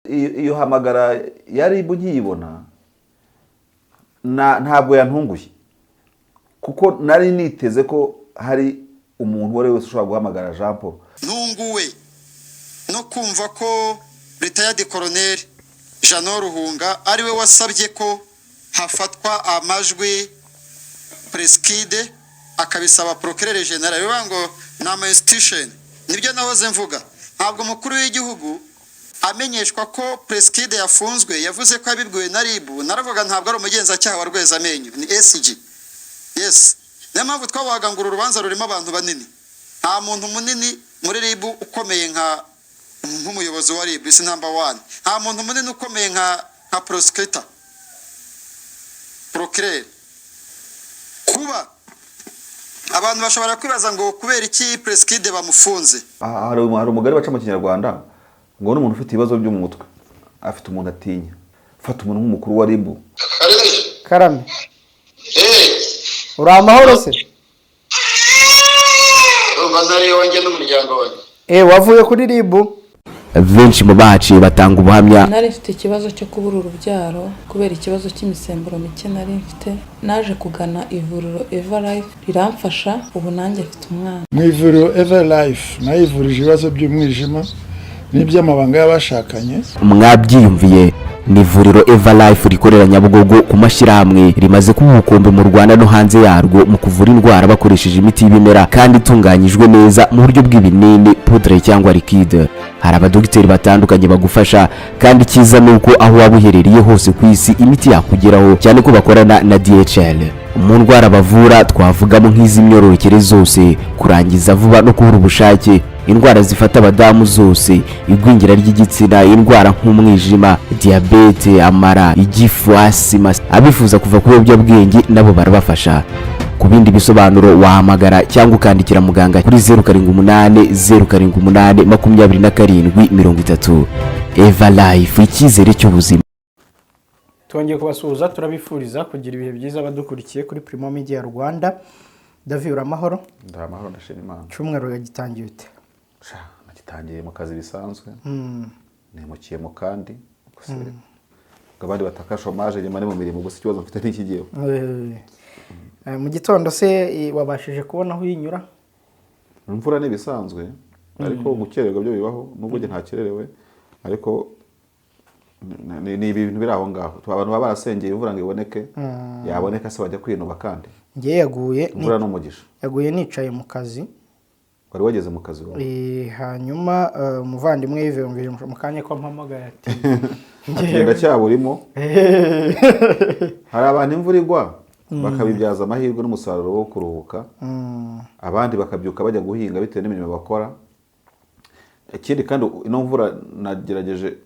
iyo hamagara yari nkiyibona ntabwo yantunguye kuko nari niteze ko hari umuntu wari wese ushobora guhamagara Jean Paul. Ntunguwe no kumva ko retired colonel JEANNOT RUHUNGA ariwe wasabye ko hafatwa amajwi preskide akabisaba procureur general ngo nama institution. Nibyo nahoze mvuga, ntabwo mukuru w'igihugu amenyeshwa ko preskide yafunzwe yavuze ko abibwiwe na RIB. Naravuga ntabwo ari umugenzacyaha wa Rwezamenyo, ni SG. Yes, n'ampamvu twabaga ngo urubanza rurimo abantu banini. Nta muntu munini muri RIB ukomeye nk'umuyobozi wa RIB isi number 1. Nta muntu munini ukomeye nka prosecutor procureur. Kuba abantu bashobora kwibaza ngo kubera iki preskide bamufunze. Hari umugari baca mu Kinyarwanda ngo n'umuntu ufite ibibazo byo mu mutwe afite umuntu atinya. Fata umuntu nk'umukuru wa RIB. Karame. Uri amahoro se? Nari wanjye n'umuryango wanjye. Wavuye kuri RIB? Benshi mu baciye batanga ubuhamya. Nari mfite ikibazo cyo kubura urubyaro kubera ikibazo cy'imisemburo mike nari mfite. Naje kugana ivuriro Everlife riramfasha, ubu nanjye mfite umwana. Mu ivuriro Everlife nayivurije ibibazo by'umwijima n'iby'amabanga y'abashakanye. Mwabyiyumviye, ni ivuriro Everlife rikorera Nyabugogo ku mashyirahamwe rimaze kuba ubukombe mu Rwanda no hanze yarwo mu kuvura indwara bakoresheje imiti y'ibimera kandi itunganyijwe neza mu buryo bw'ibinini, poudre cyangwa liquide. Hari abadogiteri batandukanye bagufasha kandi cyiza nuko aho waba uherereye hose ku isi imiti yakugeraho, cyane ko bakorana na DHL. Mu ndwara bavura twavugamo nk'iz'imyororokere zose, kurangiza vuba no kubura ubushake, indwara zifata abadamu zose, igwingira ry'igitsina, indwara nk'umwijima, diabete, amara, igifu, asima. Abifuza kuva ku biyobyabwenge nabo barabafasha. Ku bindi bisobanuro wahamagara cyangwa ukandikira muganga kuri 0788 Everlife, icyizere cy'ubuzima. Twongeye kubasuhuza, turabifuriza kugira ibihe byiza abadukurikiye kuri Primo Media Rwanda. David uramahoro? Ndamahoro ndashima Imana. Cyumweru yagitangiye ute? Nagitangiye mu kazi bisanzwe. Nemukiye mu kandi gusa abandi bataka chômage nyuma mu mirimo gusa ikibazo mfite n'ikigiye. Mu gitondo se wabashije kubona aho yinyura? Imvura ni bisanzwe ariko gukererwa byo bibaho nubwo nge ntakererewe, ariko ni ibintu biri aho ngaho. Abantu baba barasengeye imvura ngo iboneke, yaboneka se bajya kwinuba kandi. Ngiye yaguye imvura n'umugisha. Yaguye nicaye mu kazi. Wari wageze mu kazi wowe? Hanyuma umuvandimwe yivumvije mu kanya ko mpamagaye ati ngenda cyaburimo. Hari abantu imvura igwa bakabibyaza amahirwe n'umusaruro wo kuruhuka, abandi bakabyuka bajya guhinga bitewe n'imirimo bakora. Ikindi kandi ino mvura nagerageje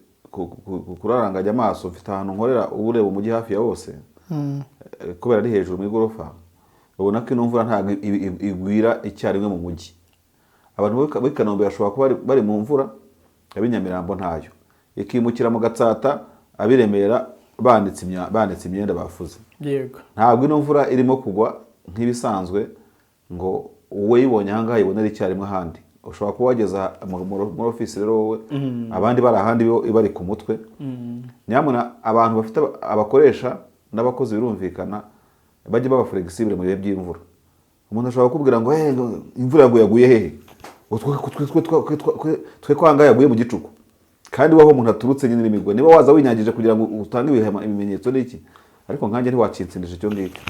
kuraranganya amaso, mfite ahantu nkorera ureba umujyi hafi ya wose kubera ari hejuru mu igorofa. Ubona ko ino mvura ntabwo igwira icyarimwe mu mujyi. Abantu b'i Kanombe bashobora kuba bari mu mvura, ab'inyamirambo ntayo, ikimukira mu Gatsata, abiremera banditse imyenda bafuze. Yego, ntabwo ino mvura irimo kugwa nk'ibisanzwe ngo uwe yibonye ahangaha yibonera icyarimwe ahandi. Ushobora kuba wageza muri ofisi rero wowe, abandi bari ahandi bari ku mutwe. Nyamuna abantu bafite abakoresha n'abakozi birumvikana bajye baba flexible mu bihe by'imvura. Umuntu ashobora kukubwira ngo imvura yaguye hehe, twe kwanga yaguye mu gicuku, kandi waho umuntu aturutse nyine n'imigwe. Niba waza winyagije kugira ngo utange ibimenyetso n'iki, ariko nkanjye ntiwacinsindije cyo ngicyo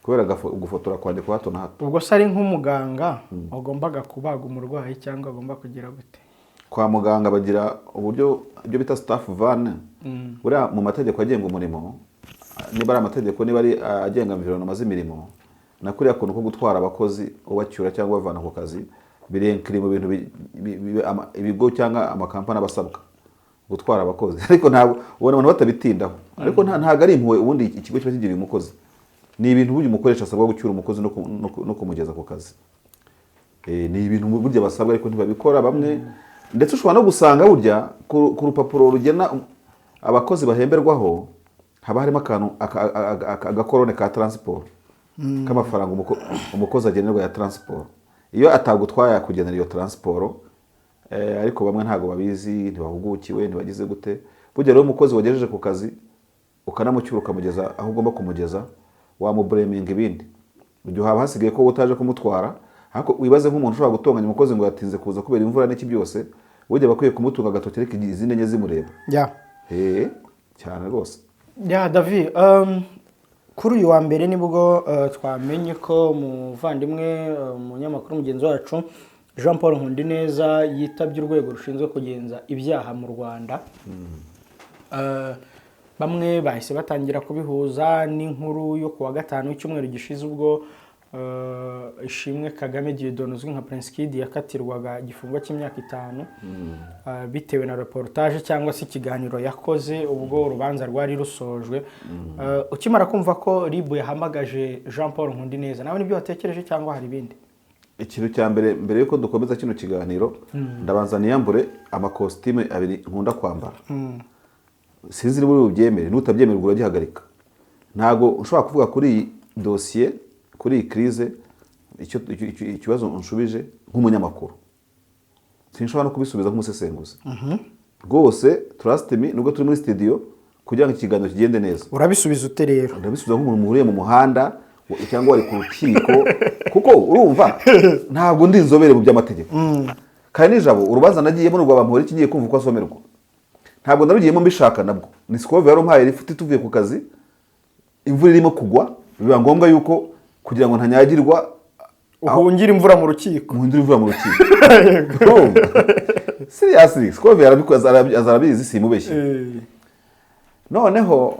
kubera gufotora kwanje kwa hato na hato. Ubwo se ari nk'umuganga wagombaga kubaga umurwayi cyangwa agomba kugira gute? Kwa muganga bagira uburyo ibyo bita staff van. Buriya mu mategeko agenga umurimo, niba ari amategeko, niba ari agenga environnement z'imirimo, nakuriya kuntu ko gutwara abakozi ubacyura cyangwa bavana ku kazi birenkiri mu bintu ibigo cyangwa amakampani abasabwa gutwara abakozi. Ariko ntabwo ubona abantu batabitindaho, ariko ntabwo ari impuwe ubundi ikigo kiba kigiriye umukozi. Ni ibintu burya umukoresha asabwa gucyura umukozi no kumugeza ku kazi. Ni ibintu burya basabwa ariko ntibabikora bamwe. Ndetse ushobora no gusanga burya ku rupapuro rugena abakozi bahemberwaho haba harimo akantu agakorone ka transport k'amafaranga umukozi agenerwa ya transport. Iyo atagutwaye kugenera iyo transport, ariko bamwe ntago babizi, ntibahugukiwe, ntibagize gute, burya rero umukozi wagejeje ku kazi ukanamucyura ukamugeza aho ugomba kumugeza wamubureminga ibindi ibyo haba hasigaye ko utaje kumutwara ariko wibaze nk'umuntu ushobora gutonganya umukozi ngo yatinze kuza kubera imvura n'iki byose burya bakwiye kumutunga agatoki ariko izindi enye zimureba cyane rwose David kuri uyu wa mbere nibwo twamenye ko umuvandimwe umunyamakuru mugenzi wacu J.Paul Nkundineza yitabye urwego rushinzwe kugenza ibyaha mu Rwanda. Bamwe bahise batangira kubihuza n'inkuru yo kuwa gatanu w'icyumweru gishize ubwo Ishimwe Kagame Dieudonne uzwi nka Prince Kid yakatirwaga igifungo cy'imyaka 5 bitewe na reportage cyangwa se ikiganiro yakoze ubwo urubanza rwari rusojwe. Ukimara kumva ko Ribu yahamagaje J.Paul Nkundineza nawe nibyo watekereje cyangwa hari ibindi? Ikintu cya mbere yuko dukomeza kino kiganiro ndabanza niyambure amakositime abiri nkunda kwambara. Sinzi niba ubyemere n'utabyemera uragihagarika. Ntago ushobora kuvuga kuri iyi dossier kuri iyi crise ikibazo unshubije nk'umunyamakuru. Sinshobora no kubisubiza nk'umusesenguzi. Rwose trust me nubwo turi muri studio kugira ngo ikiganiro kigende neza. Urabisubiza ute rero? Urabisubiza nk'umuntu muhuriye mu muhanda cyangwa wari ku rukiko kuko urumva ntabwo ndi inzobere mu by'amategeko. Kandi nijabo urubanza nagiyemo rwa bampora ikigiye kumva uko asomerwa. Ntabwo narugiyemo mbishaka nabwo. Ni Scove yari umpaye rifite tuvuye ku kazi. Imvura irimo kugwa biba ngombwa yuko kugira ngo ntanyagirwa uhungira imvura mu rukiko. Uhungira imvura mu rukiko. Seriously, Scove yarabikoze azarabizi simubeshye. Noneho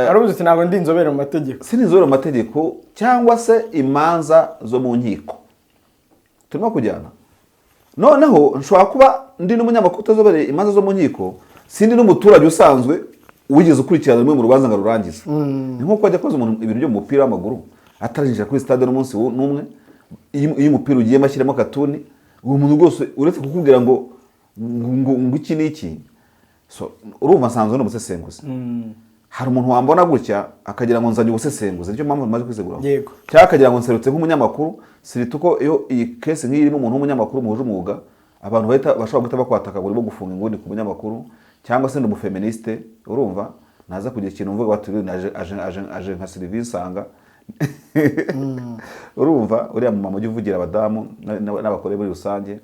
arabuze ntabwo ndi inzobere mu mategeko. Sini inzobere mu mategeko cyangwa se imanza zo mu nkiko. Turimo kujyana. Noneho nshobora kuba ndi n'umunyamakuru utazobereye imanza zo mu nkiko, sindi n'umuturage usanzwe wigeze ukurikirana mu rubanza ngo rurangize. Ni nko kwajya koza umuntu ibintu byo mu mupira w'amaguru atarinjira kuri stade n'umunsi n'umwe iyo umupira ugiye mashyiramo katuni uwo muntu rwose uretse kukubwira ngo iki n'iki. So urumva sanzwe no musesenguzi. Hari umuntu wambona gutya akagira ngo nzanye ubusesenguzi nicyo mpamvu maze kwisegura. Yego. Cyangwa akagira ngo nserutse nk'umunyamakuru sirituko iyo iyi case nk'iri irimo umuntu w'umunyamakuru muhuje umwuga abantu bashobora guhita bakwataka burimo gufunga inguni ku munyamakuru cyangwa se n'umufeministe urumva naza kugira ikintu mvuga bati aje nka service sanga urumva uriya mama ujye uvugira abadamu n'abakore muri rusange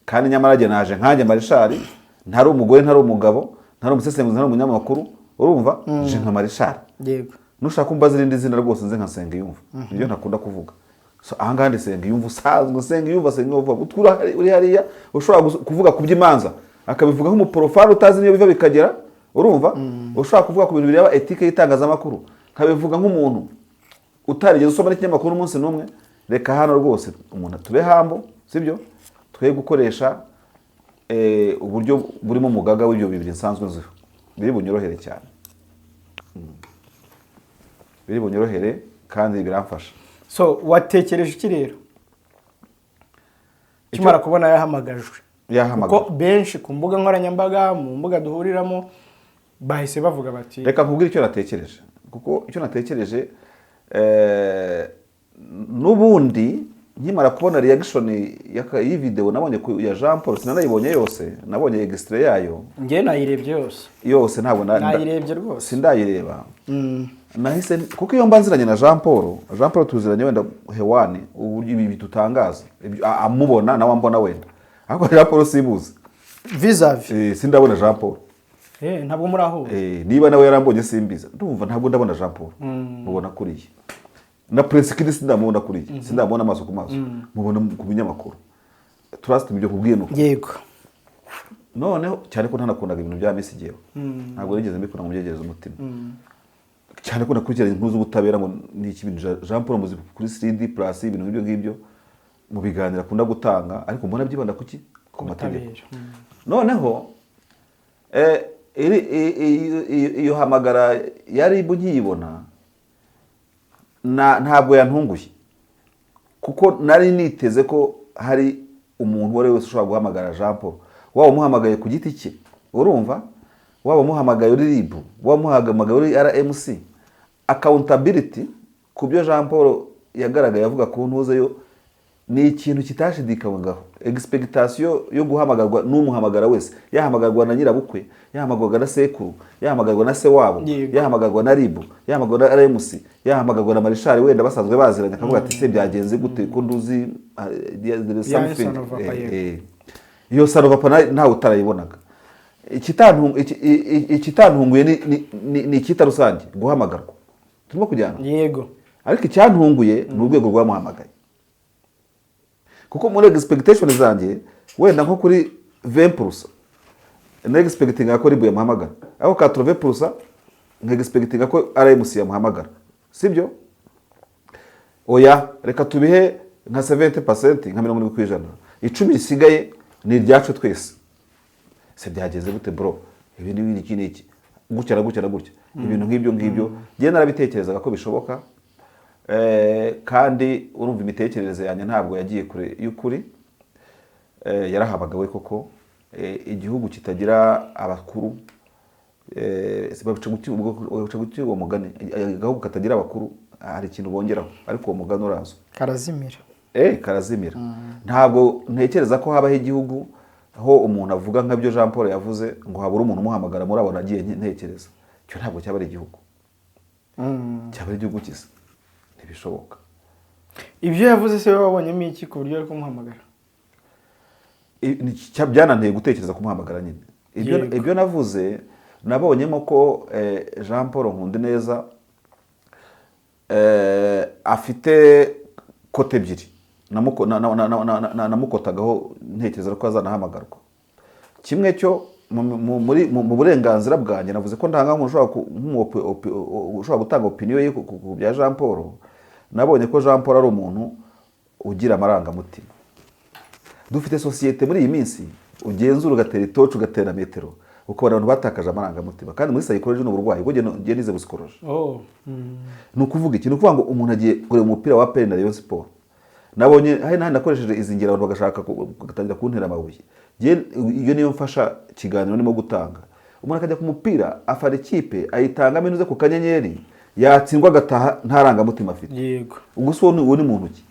kandi nyamara aje naje nkanjye marishari ntari umugore ntari umugabo ntari umusesenguzi ntari umunyamakuru urumva je nka marishari. Yego. Nushaka kumbaza irindi zina rwose nze nka Nsengiyumva ibyo ntakunda kuvuga. So ahanga ndi Nsengiyumva usanzwe Nsengiyumva utura uri hariya ushobora kuvuga ku by'imanza akabivuga nk'umuprofane utazi niyo biva bikagera urumva ushobora kuvuga ku bintu bireba etike y'itangazamakuru kabivuga nk'umuntu utarigeze usoma n'ikinyamakuru umunsi n'umwe. Reka hano rwose umuntu tube hambo sibyo twe gukoresha uburyo burimo umugaga w'ibyo bibiri nsanzwe nziho biri bunyorohere cyane. Biri bunyorohere kandi biramfasha. So watekereje iki rero? Kimara kubona yahamagajwe. Kuko benshi ku mbuga nkoranyambaga mu mbuga duhuriramo bahise bavuga bati reka nkubwire icyo natekereje kuko icyo natekereje n'ubundi nkimara kubona reaction y'iyi video nabonye ya J.Paul sinanayibonye yose nabonye extrait yayo nge nayirebye yose ntabwo nayirebye rwose sindayireba. Nahise kuko iyo mbanziranye na J.Paul tuziranye wenda hewani uburyo ibi bitutangaza amubona nawe ambona wenda ariko J.Paul sibuze vis-a-vis sindabona J.Paul ntabwo muraho niba nawe yarambonye simbiza ndumva ntabwo ndabona J.Paul mubona kuriye na Prince Kid sindamubona kuriye sindamubona amaso ku maso mubona ku binyamakuru trust ibyo kubwiye nuko. Yego. Noneho cyane ko ntanakundaga ibintu bya Messi giyeho ntabwo nigeze mbikora mu byegerezo umutima cyane ko nakurikiranye inkuru z'ubutabera ngo ni iki bintu J.Paul muzi kuri 3D plus ibintu nk'ibyo ngibyo mu biganiro akunda gutanga ariko mbona byibanda kuki ku mategeko. Noneho iyo hamagara yari bunyibona ntabwo yantunguye kuko nari niteze ko hari umuntu wari wese ushobora guhamagara J.Paul waba umuhamagaye ku giti cye urumva waba umuhamagaye uri Ribu waba umuhamagaye uri RMC accountability ku byo J.Paul yagaragaye avuga ku ntuze yo ni ikintu kitashidikanyagaho. Expectation yo guhamagarwa n'umuhamagara wese, yahamagarwa na nyirabukwe, yahamagarwa na sekuru, yahamagarwa na se wabo, yahamagarwa na ribu, yahamagarwa na RMC, yahamagarwa na marishari wenda basanzwe baziranye akavuga ati se byagenze gute ko nduzi something. Iyo sanova ntawe utarayibonaga. Ikitantunguye ni ikita rusange guhamagarwa. Turimo kujyana. Yego. Ariko icyantunguye ni urwego rwamuhamagaye. Kuko muri expectation zanjye wenda nko kuri 20% na expecting ko ribu yamuhamagara. Aho 80% nka expecting ko RMC yamuhamagara. Sibyo? Oya, reka tubihe nka 70% nka 70%. 10 isigaye ni ryacu twese. Se byageze gute bro? Ibindi n'iki gutya ibintu nk'ibyo ngiye narabitekerezaga ko bishoboka. Kandi urumva imitekerereze yanjye ntabwo yagiye kure y'ukuri. Yarahabagawe koko igihugu kitagira abakuru baca guti uwo mugani agahugu katagira abakuru hari ikintu bongeraho ariko uwo mugani urazo karazimira. Karazimira. Ntabwo ntekereza ko habaho igihugu aho umuntu avuga nk'abyo Jean Paul yavuze ngo habura umuntu umuhamagara muri abona agiye ntekereza. Cyo ntabwo cyaba ari igihugu. Cyaba ari igihugu kisa. Ntibishoboka. Ibyo yavuze se wabonyemo iki ku buryo ari kumuhamagara? Byananteye gutekereza kumuhamagara nyine. Ibyo navuze nabonyemo ko Jean Paul Nkundineza afite kote ebyiri. Namukotagaho ntekereza ko azanahamagarwa. Kimwe cyo mu burenganzira bwanjye navuze ko ndanga umuntu ushobora gutanga opinion ye ku bya Jean Paul. Nabonye ko Jean Paul ari umuntu ugira amarangamutima. Dufite societe muri iyi minsi ugenzura ugatera itocu ugatera metero uko abantu batakaje amarangamutima kandi muri psychology n'uburwayi bwo genize psychology. Nukuvuga iki? Nukuvuga ngo umuntu agiye kureba umupira wa PL na Rayon Sport. Nabonye hari nahandi nakoresheje izingira abantu bagashaka gutangira kuntera amabuye. Iyo niyo mfasha kiganiro nimo gutanga. Umuntu akajya ku mupira afara ikipe ayitanga amenuze ku kanyenyeri yatsindwa gataha ntarangamutima afite. Yego. Ubwo so uwo ni muntu ki?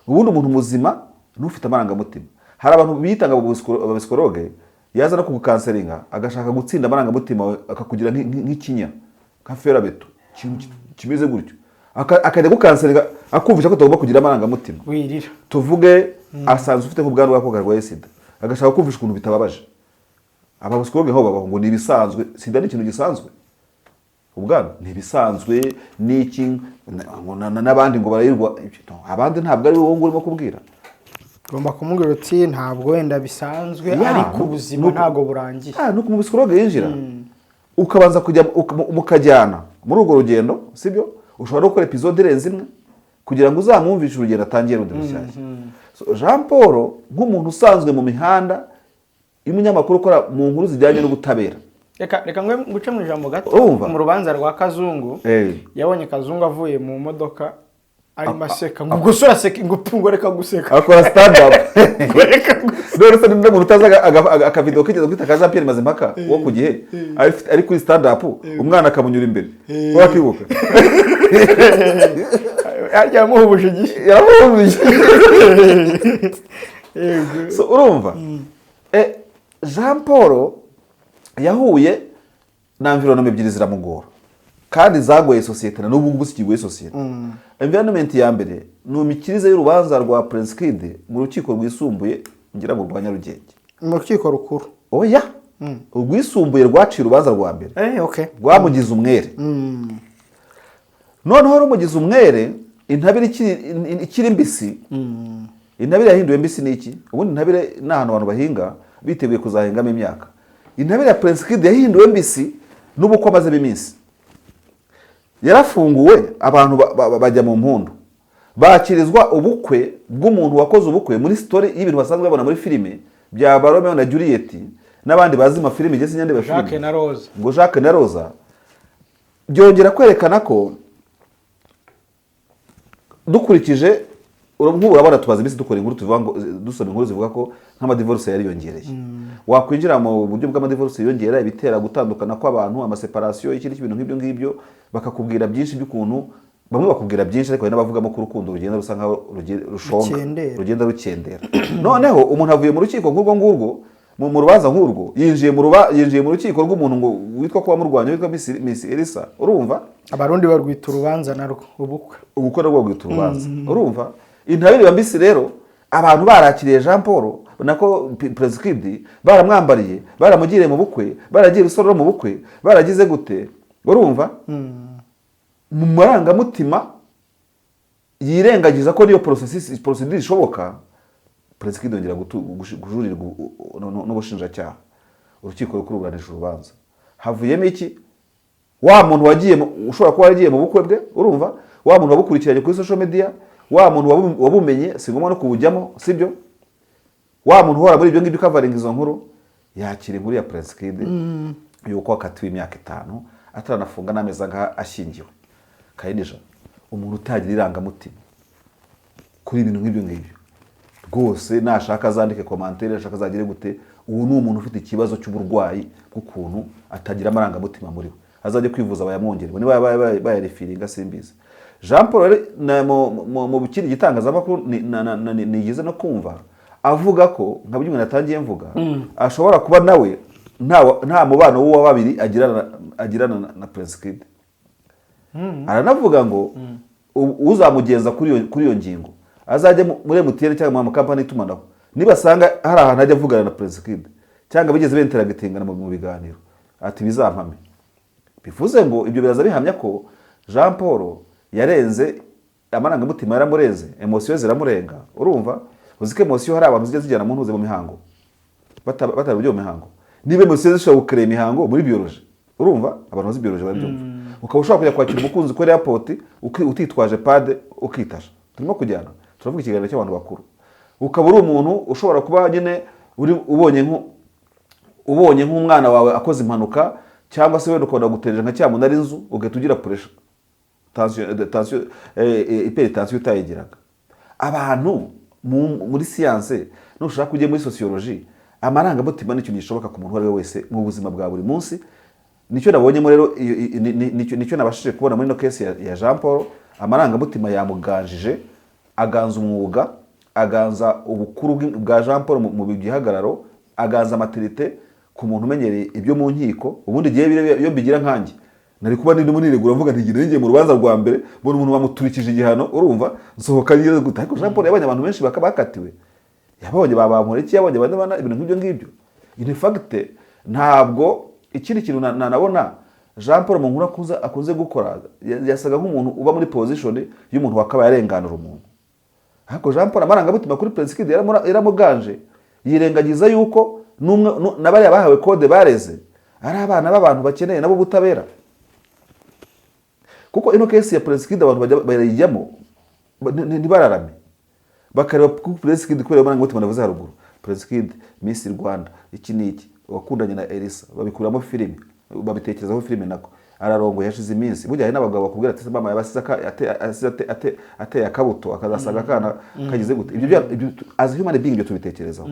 Ubundi umuntu muzima n'ufite amarangamutima. Hari abantu biyitanga abapsikologe yaza no kugukanseringa agashaka gutsinda amarangamutima akakugira nk'ikinya nka ferabeto kimeze gutyo. Akajya gukanseringa akumvisha ko tugomba kugira amarangamutima. Wirira. Tuvuge asanzwe ufite nk'ubwandu bw'akogarwa sida. Agashaka kumvisha ukuntu bitababaje. Abapsikologe ho baba ngo ni bisanzwe, sida ni ikintu gisanzwe. Ubwandu ni bisanzwe n'iki n'abandi ngo barayirwa abandi ntabwo ari wowe ngo urimo kubwira. Ugomba kumubwira uti ntabwo wenda bisanzwe ariko ubuzima ntabwo burangiye. Nuko mu psikologe yinjira ukabanza kujya mukajyana muri urwo rugendo, sibyo? Ushobora no gukora episode irenze imwe kugira ngo uzamwumvishe urugendo atangiye rundi rushyashya. Jean Paul nk'umuntu usanzwe mu mihanda y'umunyamakuru ukora mu nkuru zijyanye n'ubutabera. Reka nguce mu ijambo gato mu rubanza rwa Kazungu. Yabonye Kazungu avuye mu modoka ari maseka ngo gusura seka ngo reka guseka akora stand up. Rero se n'umuntu utazaga akavideo kigeze kwita ka Jean Pierre Mazimpaka wo ku gihe ari kuri stand up umwana akamunyura imbere wakibuka yamuhubuje igihe so urumva Jean Paul yahuye na environment ebyiri ziramugora kandi zagoye societe na n'ubu gusigiye societe. Environment ya mbere no mikirize y'urubanza rwa Prince Kid mu rukiko rwisumbuye ngira ngo rwa Nyarugenge. Mu rukiko rukuru. Oya. Urwisumbuye rwaciye urubanza rwa mbere. Okay. Rwamugize umwere. Noneho rumugize umwere intabire ikiri mbisi. Intabire yahinduye mbisi niki? Ubundi intabire n'ahantu abantu bahinga biteguye kuzahingamo imyaka. Intabire ya Prince Kid yahinduwe mbisi n'ubuko amaze biminsi. Yarafunguwe abantu bajya mu mpundu. Bakirizwa ubukwe bw'umuntu wakoze ubukwe muri story y'ibintu basanzwe babona muri filime bya Romeo na Juliet n'abandi bazi ma filime gese nyande bafilime. Jacques na Rose. Ngo Jacques na Rosa. Byongera kwerekana ko dukurikije urabona tubaza ibisi dukora inkuru tuvuga ngo dusoma inkuru zivuga ko nk'ama divorce yari yongereye. Wakwinjira mu buryo bw'ama divorce yongera ibitera gutandukana kw'abantu, ama separation, ikindi kintu nk'ibyo ngibyo bakakubwira byinshi by'ukuntu bamwe bakubwira byinshi ariko hari n'abavugamo ko urukundo rugenda rusa nkaho rushonga rugenda rukendera noneho umuntu avuye mu rukiko nk'urwo ngurwo mu rubanza nk'urwo yinjiye mu rukiko rw'umuntu ngo witwa ko wamurwanya witwa Miss Elisa urumva abarundi barwita urubanza narwo ubukwe rwo rwita urubanza urumva intabire ya Miss rero abantu barakiriye Jean Paul nako President baramwambariye baramugiriye mu bukwe baragiye rusoro mu bukwe baragize gute urumva mu marangamutima yirengagiza ko niyo procedure ishoboka President yongera gujurirwa n'ubushinjacyaha urukiko rukururanisha urubanza havuyemo iki wa muntu wagiye ushobora kuba yagiye mu bukwe bwe urumva wa muntu wabukurikiranye kuri social media wa muntu wabumenye singoma no kubujyamo sibyo wa muntu uhora muri ibyo ngibyo covering izo nkuru yakira inkuru ya President yuko akatiwe imyaka 5 ataranafunga n'ameza nka ashingiwe kayinija umuntu utagira irangamutima kuri ibintu nk'ibyo ngibyo rwose nashaka azandike commentaire ashaka azagire gute uwo ni umuntu ufite ikibazo cy'uburwayi bw'ukuntu atagira amarangamutima muri we azajye kwivuza bayamwongerwa niba bayarifiringa simbizi Jean Paul mu bukiri gitangazamakuru nigize no kumva avuga ko nka byumwe natangiye mvuga ashobora kuba nawe nta mubano w'uwa babiri agirana na President aranavuga ngo uzamugenza kuri iyo ngingo azajya muri MTN cyangwa mu company itumanaho niba sanga hari ahantu ajya avugana na President cyangwa bigeze benteragitingana mu biganiro ati bizampame bivuze ngo ibyo biraza bihamya ko Jean Paul yarenze amarangamutima yaramurenze emotion ziramurenga urumva uzike emotion hari abantu zijya zijyana mu ntuze mu mihango batari byo mihango niba emotion zishobora gukora imihango muri biology urumva abantu bazi biology barabyumva ukaba ushobora kujya kwakira umukunzi kuri airport utitwaje pad ukitasha turimo kujyana turavuga ikiganiro cy'abantu bakuru ukaba uri umuntu ushobora kuba nyine ubonye nk'umwana wawe akoze impanuka cyangwa se wenda ukabona gutereje nka cyamuntu ari inzu ugahita ugira pressure tension hypertension utayigiraga abantu muri science nushaka kujya muri sociology amarangamutima nicyo gishoboka ku muntu wari wese mu buzima bwa buri munsi nicyo nabonyemo rero nicyo nabashije kubona muri no case ya Jean Paul amarangamutima yamuganjije aganza umwuga aganza ubukuru bwa Jean Paul mu gihagararo aganza maturité ku muntu umenyereye ibyo mu nkiko ubundi giye iyo bigira nkanjye nari kuba ndi muniregura mvuga ntigire ngiye mu rubanza rwa mbere mbona umuntu bamuturikije igihano urumva nsohoka ngiye gute ariko Jean Paul yabanye abantu benshi bakabakatiwe yabonye babamureki yabonye bana ibintu nk'ibyo ngibyo in fact ntabwo ikindi kintu nabona Jean Paul mu nkuru akunze gukora yasaga nk'umuntu uba muri position y'umuntu wakaba yarenganura umuntu ariko Jean Paul amarangamutima kuri President yaramuganje yirengagiza yuko n'abari bahawe code bareze ari abana b'abantu bakeneye nabo butabera kuko ino case ya President abantu bayijyamo ntibararame bakareba ku President kubera amarangamutima navuze haruguru President Miss Rwanda iki niki wakundanye na Elisa babikuramo filime babitekerezaho filime nako ararongo yashize iminsi burya hari n'abagabo bakubwira ati mama yabasize ateye akabuto akazasaga kana kagize gute ibyo as human being byo tubitekerezaho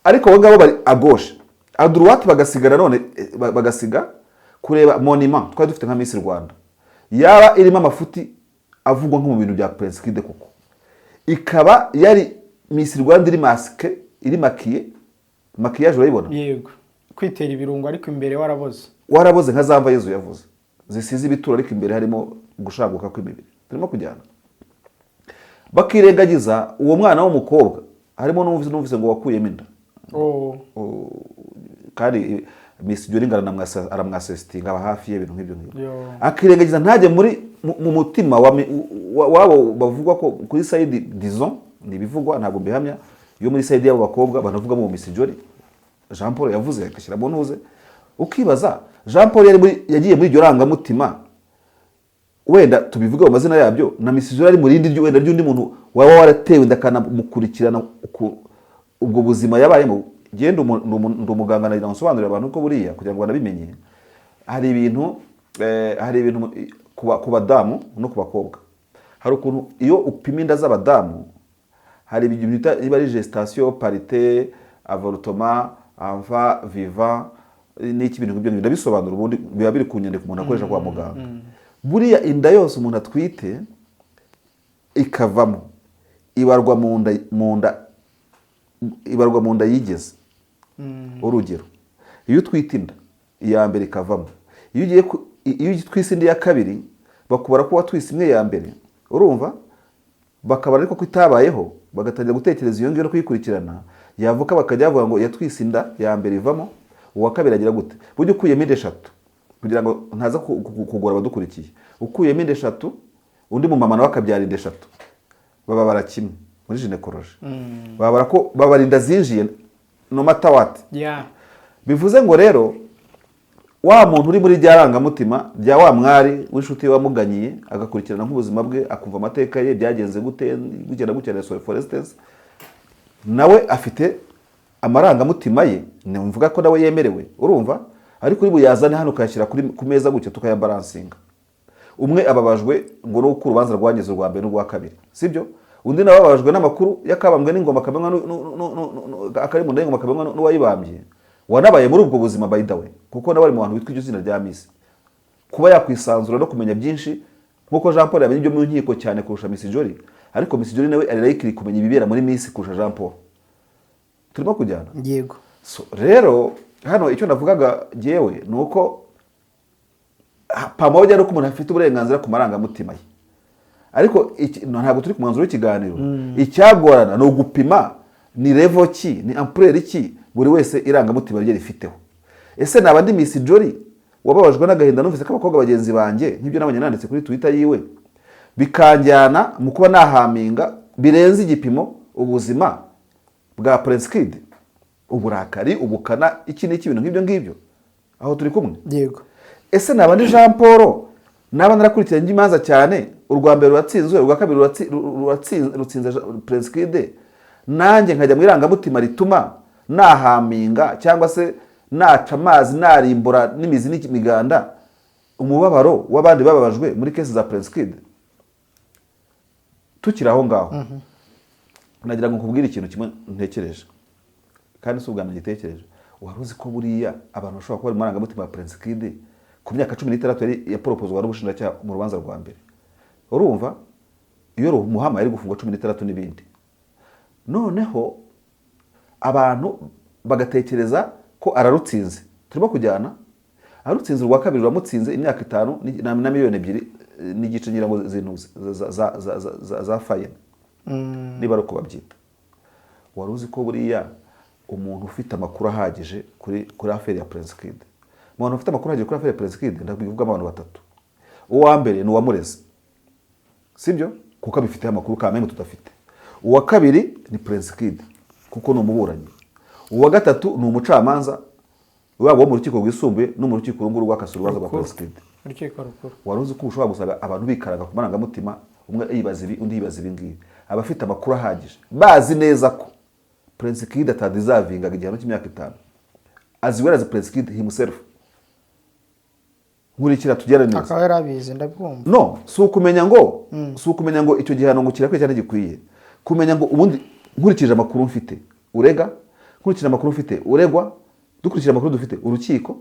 ariko abo ngabo bari à gauche à droite bagasigara none bagasiga kureba monument twari dufite nka Miss Rwanda yaba irimo amafuti avugwa nko mu bintu bya President kuko ikaba yari Miss Rwanda iri masque iri maquillage urayibona yego kwitera ibirungo ariko imbere waraboze nka zamba Yezu yavuze zisize ibitura ariko imbere harimo gushaguka kw'imibiri turimo kujyana bakirengagiza uwo mwana w'umukobwa harimo n'umvise ngo wakuyemo inda kandi Miss Joringana aramwasestinga aba hafi y'ibintu nk'ibyo akirengagiza ntajye mu mutima wabo bavugwa ko kuri side disons ni bivugwa ntabwo bihamya yo muri side y'abo bakobwa banavuga mu Miss Jory Jean Paul yavuze akashyira mu ntuze ukibaza Jean Paul yagiye muri iryo rangamutima wenda tubivuga mu mazina yabyo na Miss Jory ari mu rindi wenda ry'undi muntu waba waratewe ndakanamukurikirana ubwo buzima yabayemo genda umuganga na nsobanurira abantu ko buriya kugira ngo banabimenye hari ibintu ku badamu no ku bakobwa hari ukuntu iyo upima inda z'abadamu hari ibintu bita iba ari gestation parité avortement enfant vivant n'iki bintu nk'ibyo ndabisobanura ubundi biba biri ku nyandiko umuntu akoresha kwa muganga buriya inda yose umuntu atwite ikavamo ibarwa mu nda yigeze. Urugero, iyo utwite inda iya mbere ikavamo, iyo utwise indi ya kabiri bakubara ko watwise imwe ya mbere, urumva, bakabara ariko ko itabayeho, bagatangira gutekereza iyo ngiyo no kuyikurikirana, yavuka bakajya bavuga ngo yatwise inda ya mbere ivamo, uwa kabiri agira gute. Burya ukuyemo inda 3 kugira ngo ntaza kugora abadukurikiye, ukuyemo inda 3 undi mu mama nawe akabyara inda 3, baba barakimwe muri gynecology. Babara ko babarinda zinjiye no matter what. Bivuze ngo rero wa muntu uri muri ryarangamutima rya wa mwari w'inshuti wamuganyiye agakurikirana nk'ubuzima bwe, akumva amateka ye byagenze gute gukena gukena for instance, nawe afite amarangamutima ye, mvuga ko nawe yemerewe, urumva, ariko uri buyazane hano ukayashyira ku meza gutya tukayabalansinga. Umwe ababajwe ngo no ku rubanza rwageze rwa mbere n'urwa kabiri, sibyo? Undi nawe ababajwe n'amakuru yakabambwe n'ingoma kamenwa akari mu ndengoma kamenwa n'uwayibambye, wanabaye muri ubwo buzima by the way, kuko nawe ari mu bantu bitwa iryo zina rya Miss. Kuba yakwisanzura no kumenya byinshi, nkuko Jean Paul yamenye ibyo mu nkiko cyane kurusha Miss Jolly, ariko Miss Jolly nawe ari likely kumenya ibibera muri Miss kurusha Jean Paul. Turimo kujyana? Yego. So rero hano icyo navugaga jewe nuko pamoja no kumuntu afite uburenganzira ku marangamutima ye, ariko ntabwo turi ku mwanzuro w'ikiganiro. Icyagorana no gupima ni level ki, ni ampleur ki buri wese irangamutima rye rifiteho. Ese nabandi Miss Jolly wababajwe n'agahinda numvise ko abakobwa bagenzi banjye nk'ibyo nabanye nanditse kuri Twitter yiwe bikanjyana mu kuba nahaminga birenze igipimo ubuzima bwa Prince Kid, uburakari, ubukana, iki n'iki bintu nk'ibyo ngibyo, aho turi kumwe. Yego. Ese nabandi Jean Paul naba narakurikiranye imanza cyane, urwa mbere ruratsinzwe, urwa kabiri rutsinze Prince Kid, nanjye nkajya mu irangamutima rituma nahaminga cyangwa se naca amazi narimbura n'imizi n'imiganda umubabaro w'abandi bababajwe muri kesi za Prince Kid. Tukiri aho ngaho, nagira ngo nkubwire ikintu kimwe ntekereje, kandi si ubwa mbere ngitekereje. Wari uzi ko buriya abantu bashobora kuba bari mu marangamutima ya Prince Kid ku myaka 16 yari yaproposwa n'ubushinjacyaha mu rubanza rwa mbere, urumva, iyo Muhama yari gufungwa 16 n'ibindi. Noneho abantu bagatekereza ko ararutsinze. Turimo kujyana, arutsinze urwa kabiri ruramutsinze imyaka 5 na miliyoni 2 n'igice ngira ngo zinuze za fine, niba ari uko babyita. Wari uzi ko buriya umuntu ufite amakuru ahagije kuri affaire ya Prince Kid, umuntu ufite amakuru ahagije kuri affaire ya Prince Kid ndabivuga abantu batatu. Uwa mbere ni uwamureze, sibyo, kuko abifite amakuru kamwe tutafite. Uwa kabiri ni Prince Kid kuko ni umuburanyi. Uwa gatatu ni umucamanza wabo mu rukiko rwisumbuye no mu rukiko runguru rw'akasuru urubanza rwa Prince Kid. Urukiko rukuru. Wari uzi ko ushobora gusanga abantu bikaraga ku marangamutima, umwe yibaza ibi undi yibaza ibi ngibi, abafite amakuru ahagije bazi neza ko Prince Kid atadizavingaga igihano cy'imyaka 5, as well as Prince Kid himself. Nkurikira tugera neza. Akaba yarabizi ndabyumva. No, si ukumenya ngo icyo gihano ngo kirakwiye cyane gikwiye. Kumenya ngo ubundi nkurikije amakuru mfite urega, nkurikije amakuru mfite uregwa, dukurikije amakuru dufite urukiko.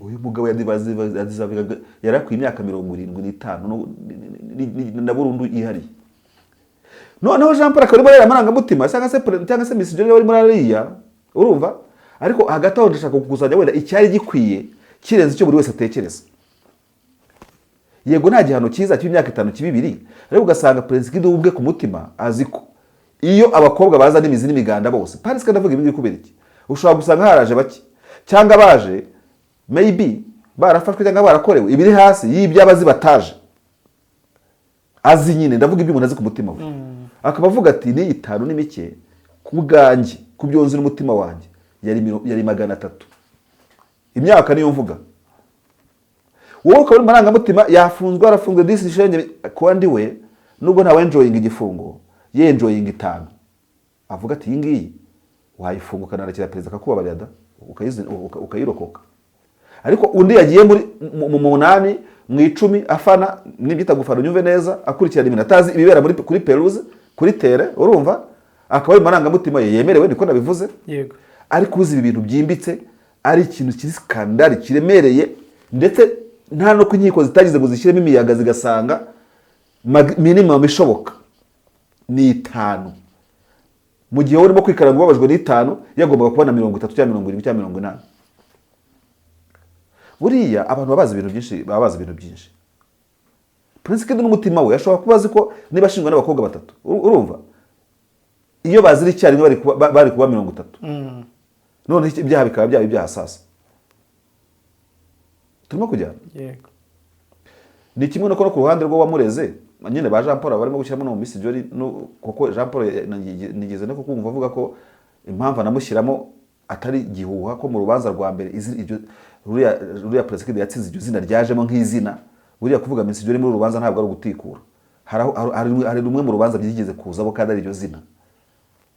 Uyu mugabo yadizavingaga yarakwiye imyaka 75 na burundu ihari. Noneho Jean Paul akaba ari amarangamutima cyangwa se Miss Jolly wari muri ariya, urumva, ariko hagati aho ndashaka kukusanya wenda icyari gikwiye kirenze icyo buri wese atekereza. Yego nta gihano cyiza cy'imyaka 5 kibibiri, ariko ugasanga Prince Kid ubwe ku mutima aziko iyo abakobwa baza n'imizi n'imiganda bose Paris kandi avuga ibindi kubera iki, ushobora gusanga haraje baki cyangwa baje maybe barafashwe cyangwa barakorewe ibiri hasi y'ibyabazi bataje azi nyine, ndavuga ibyo umuntu azi ku mutima we. Akaba avuga ati ni 5 ni mike kubwanjye kubyonze n'umutima wanjye yari 300. Imyaka niyo mvuga. Wowe ukaba marangamutima yafunzwe arafunzwe decision kwandi we nubwo ntawe enjoying igifungo ye enjoying 5. Avuga ati ngiyi wayifunguka narakira perezida akakubabarira da ukayirokoka. Ariko undi yagiye muri mu 8 mu 10 afana n'ibyita gufana unyumve neza akurikirana ibintu atazi ibibera muri kuri Peruze kuri tere, urumva, akaba ari marangamutima ye yemerewe niko nabivuze. Yego. Ariko uzi ibi bintu byimbitse ari ikintu kiri skandali kiremereye ndetse nta no ku inkiko zitagize ngo zishyiremo imiyaga zigasanga minimum ishoboka ni 5 mu gihe urimo kwikara ngo babajwe n'5 yagombaga kubona 30 cyangwa 70 cyangwa 80. Buriya abantu babazi ibintu byinshi. Prince Kid n'umutima we yashobora kubazi ko niba ashingwa n'abakobwa 3 urumva iyo bazira icyarimwe bari kuba 30 none ibyaha bikaba byaba ibyaha sasa turimo kujyana yego ni kimwe no ku ruhande rwo wamureze nyine ba Jean Paul barimo gushyiramo no Miss Jolly kuko Jean Paul nigeze no kumva avuga ko impamvu anamushyiramo atari gihuha ko mu rubanza rwa mbere ruriya Prince Kid yatsinze iryo zina ryajemo nk'izina buriya kuvuga Miss Jolly muri rubanza ntabwo ari ugutikura hari rumwe mu rubanza byigeze kuzabo kandi ari iryo zina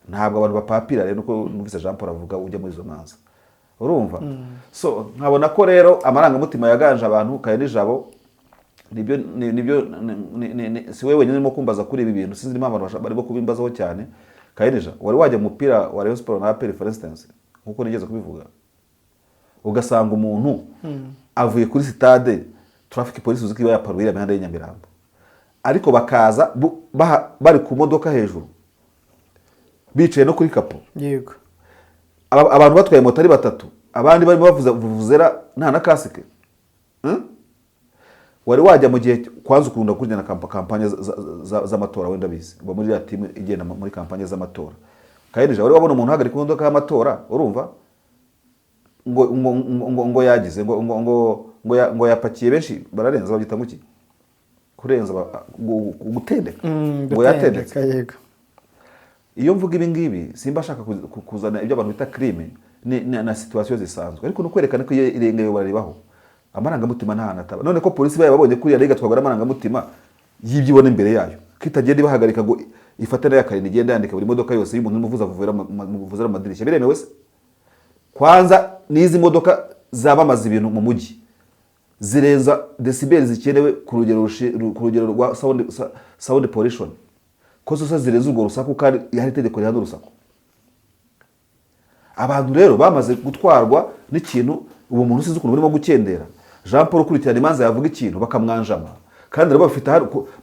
ntabwo abantu bapapira rero uko numvise Jean Paul avuga ujya muri izo manza urumva so nkabona ko rero amarangamutima yaganje abantu kaye n'ijabo nibyo si wewe wenyine urimo kumbaza kuri ibi bintu sinzi impamvu abantu barimo kubimbazaho cyane kaye n'ijabo wari wajya mu mupira wa Rayon Sport na APR for instance nkuko nigeze kubivuga ugasanga umuntu avuye kuri stade traffic police uzi ko yaparuye imihanda y'Inyamirambo ariko bakaza bari ku modoka hejuru bicaye no kuri kapo yego abantu batwaye moto ari 3 abandi barimo bavuzera nta na kasike wari wajya mu gihe kwanza ukunda kurya kampanye z'amatora wenda bizi ngo muri ya team igenda muri kampanye z'amatora kayereje wari wabona umuntu hagarika imodoka y'amatora urumva ngo yagize ngo yapakiye benshi bararenza bagita muki kurenza gutendeka ngo yatendeka yego iyo mvuga ibi ngibi simba ashaka kuzana ibyo abantu bita crime na situation zisanzwe ariko no kwerekana ko irengeye baribaho amarangamutima nta hanataba none ko polisi baye babonye kuri yarega twagara amarangamutima yibyibona imbere yayo kitagenda ibahagarika ngo ifatane ya karine igenda yandika buri modoka yose y'umuntu muvuza vuvera amadirishya biremewe se kwanza nizi modoka zabamaza ibintu mu mujyi zirenza decibel zikenewe ku rugero rwa sound pollution ko zose zirenze urwo rusaku kandi yari itegeko rihana urusaku abantu rero bamaze gutwarwa n'ikintu uwo muntu usize ukuntu burimo gukendera Jean Paul ukurikirana imanza yavuga ikintu bakamwanjama kandi rero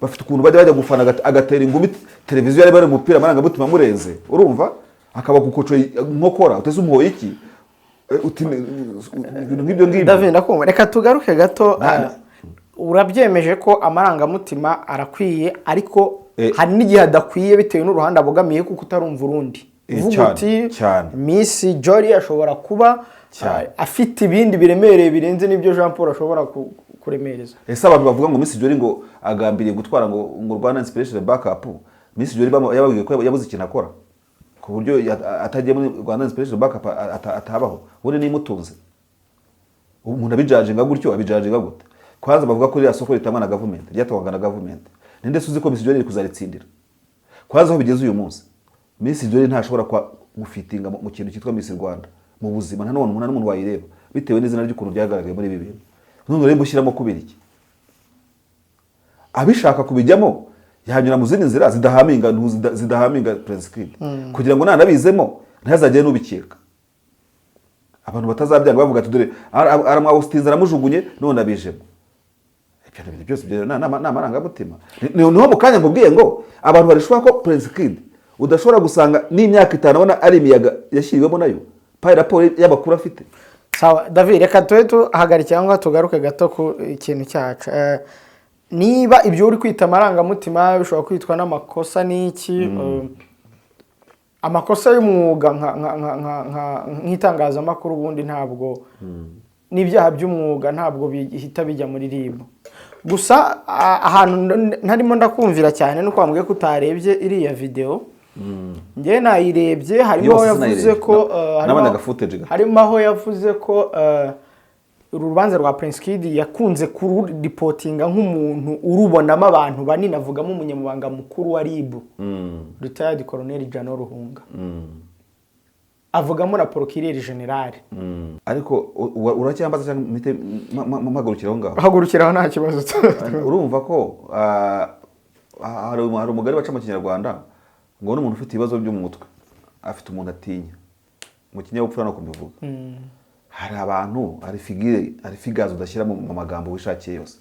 bafite ukuntu bajya gufana agatera ingumi televiziyo yari bari mu mupira amarangamutima murenze urumva akaba gukocoye nkokora uteze umuhoye iki ibintu nk'ibyo ngibyo David ndakumva reka tugaruke gato urabyemeje ko amarangamutima arakwiye ariko hari n'igihe adakwiye bitewe n'uruhande abogamiye kuko utarumva urundi uvuga uti Miss Jolly ashobora kuba afite ibindi biremereye birenze n'ibyo Jean Paul ashobora kuremereza ese abantu bavuga ngo Miss Jolly ngo agambiriye gutwara ngo Rwanda Inspiration Backup Miss Jolly yababwiye ko yabuze ikintu akora ku buryo atagiye muri Rwanda Inspiration Backup atabaho ubundi nimutunze umuntu abijajinga gutyo abijajinga gute kwanza bavuga ko iriya soko ritamana government ryatwanga na government ninde suzi ko Miss Jolly kuzaritsindira kwanza aho bigeze uyu munsi Miss Jolly ntashobora kwa gufitinga mu kintu cyitwa Miss Rwanda mu buzima nta n'umuntu wayireba bitewe n'izina ry'ukuntu byagaragaye muri ibi bintu none rero mushyiramo kubira iki abishaka kubijyamo yahanyura mu zindi nzira zidahaminga Prince Kid kugira ngo nanabizemo ntazagire n'ubikeka abantu batazabyanga bavuga ati dore aramwawustinza aramujugunye none abijemo ibyo byose n'amarangamutima niho mu kanya nkubwiye ngo abantu barishobora ko Prince Kid udashobora gusanga n'imyaka 5 abona ari imiyaga yashyiriwemo nayo pa raporo y'abakuru afite sawa David reka tuwe tuhagarike cyangwa tugaruke gato ku ikintu cyacu niba ibyo uri kwita amarangamutima bishobora kwitwa n'amakosa n'iki amakosa y'umwuga nk'itangazamakuru ubundi ntabwo n'ibyaha by'umwuga ntabwo bihita bijya muri RIB gusa ahantu ntarimo ndakumvira cyane nuko wambwiye ko utarebye iriya video njye nayirebye harimo yavuze ko harimo aho yavuze ko urubanza rwa Prince Kid yakunze kuripotinga nk'umuntu urubonamo abantu banini avugamo umunyamabanga mukuru wa RIB retired Colonel JEANNOT RUHUNGA avugamo na procureur general ariko uracyambaza cyangwa mpagurukiraho ngaho hagurukiraho nta kibazo urumva ko hari umugari baca mu Kinyarwanda ngo n'umuntu ufite ibibazo byo mu mutwe afite umuntu atinya mu kinyabupfura no kubivuga hari abantu hari figazi udashyira mu magambo wishakiye yose.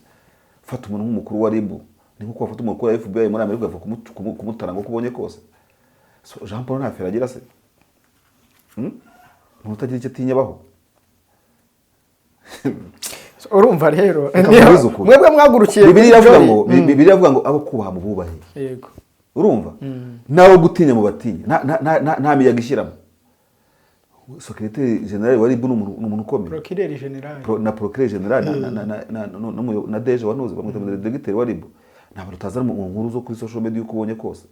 Fata umuntu nk'umukuru wa RIB ni nkuko wafata umukuru wa FBI muri Amerika ugafa kumutara ngo kubonye kose. So Jean Paul nta fera agira se. Utagira icyo atinya baho. Urumva rero mwebwe mwagurukiye Bibiliya iravuga ngo abo kubaha mu bubahe. Yego. Urumva? Nawe gutinya mu batinya nta miyaga ishyiramo. Secrétaire général wa RIB n'umuntu ukomeye. Procureur général. Na procureur général na DG wanoze bamwita directeur wa RIB. Ntabwo tutazana mu nkuru zo kuri social media uko ubonye kose.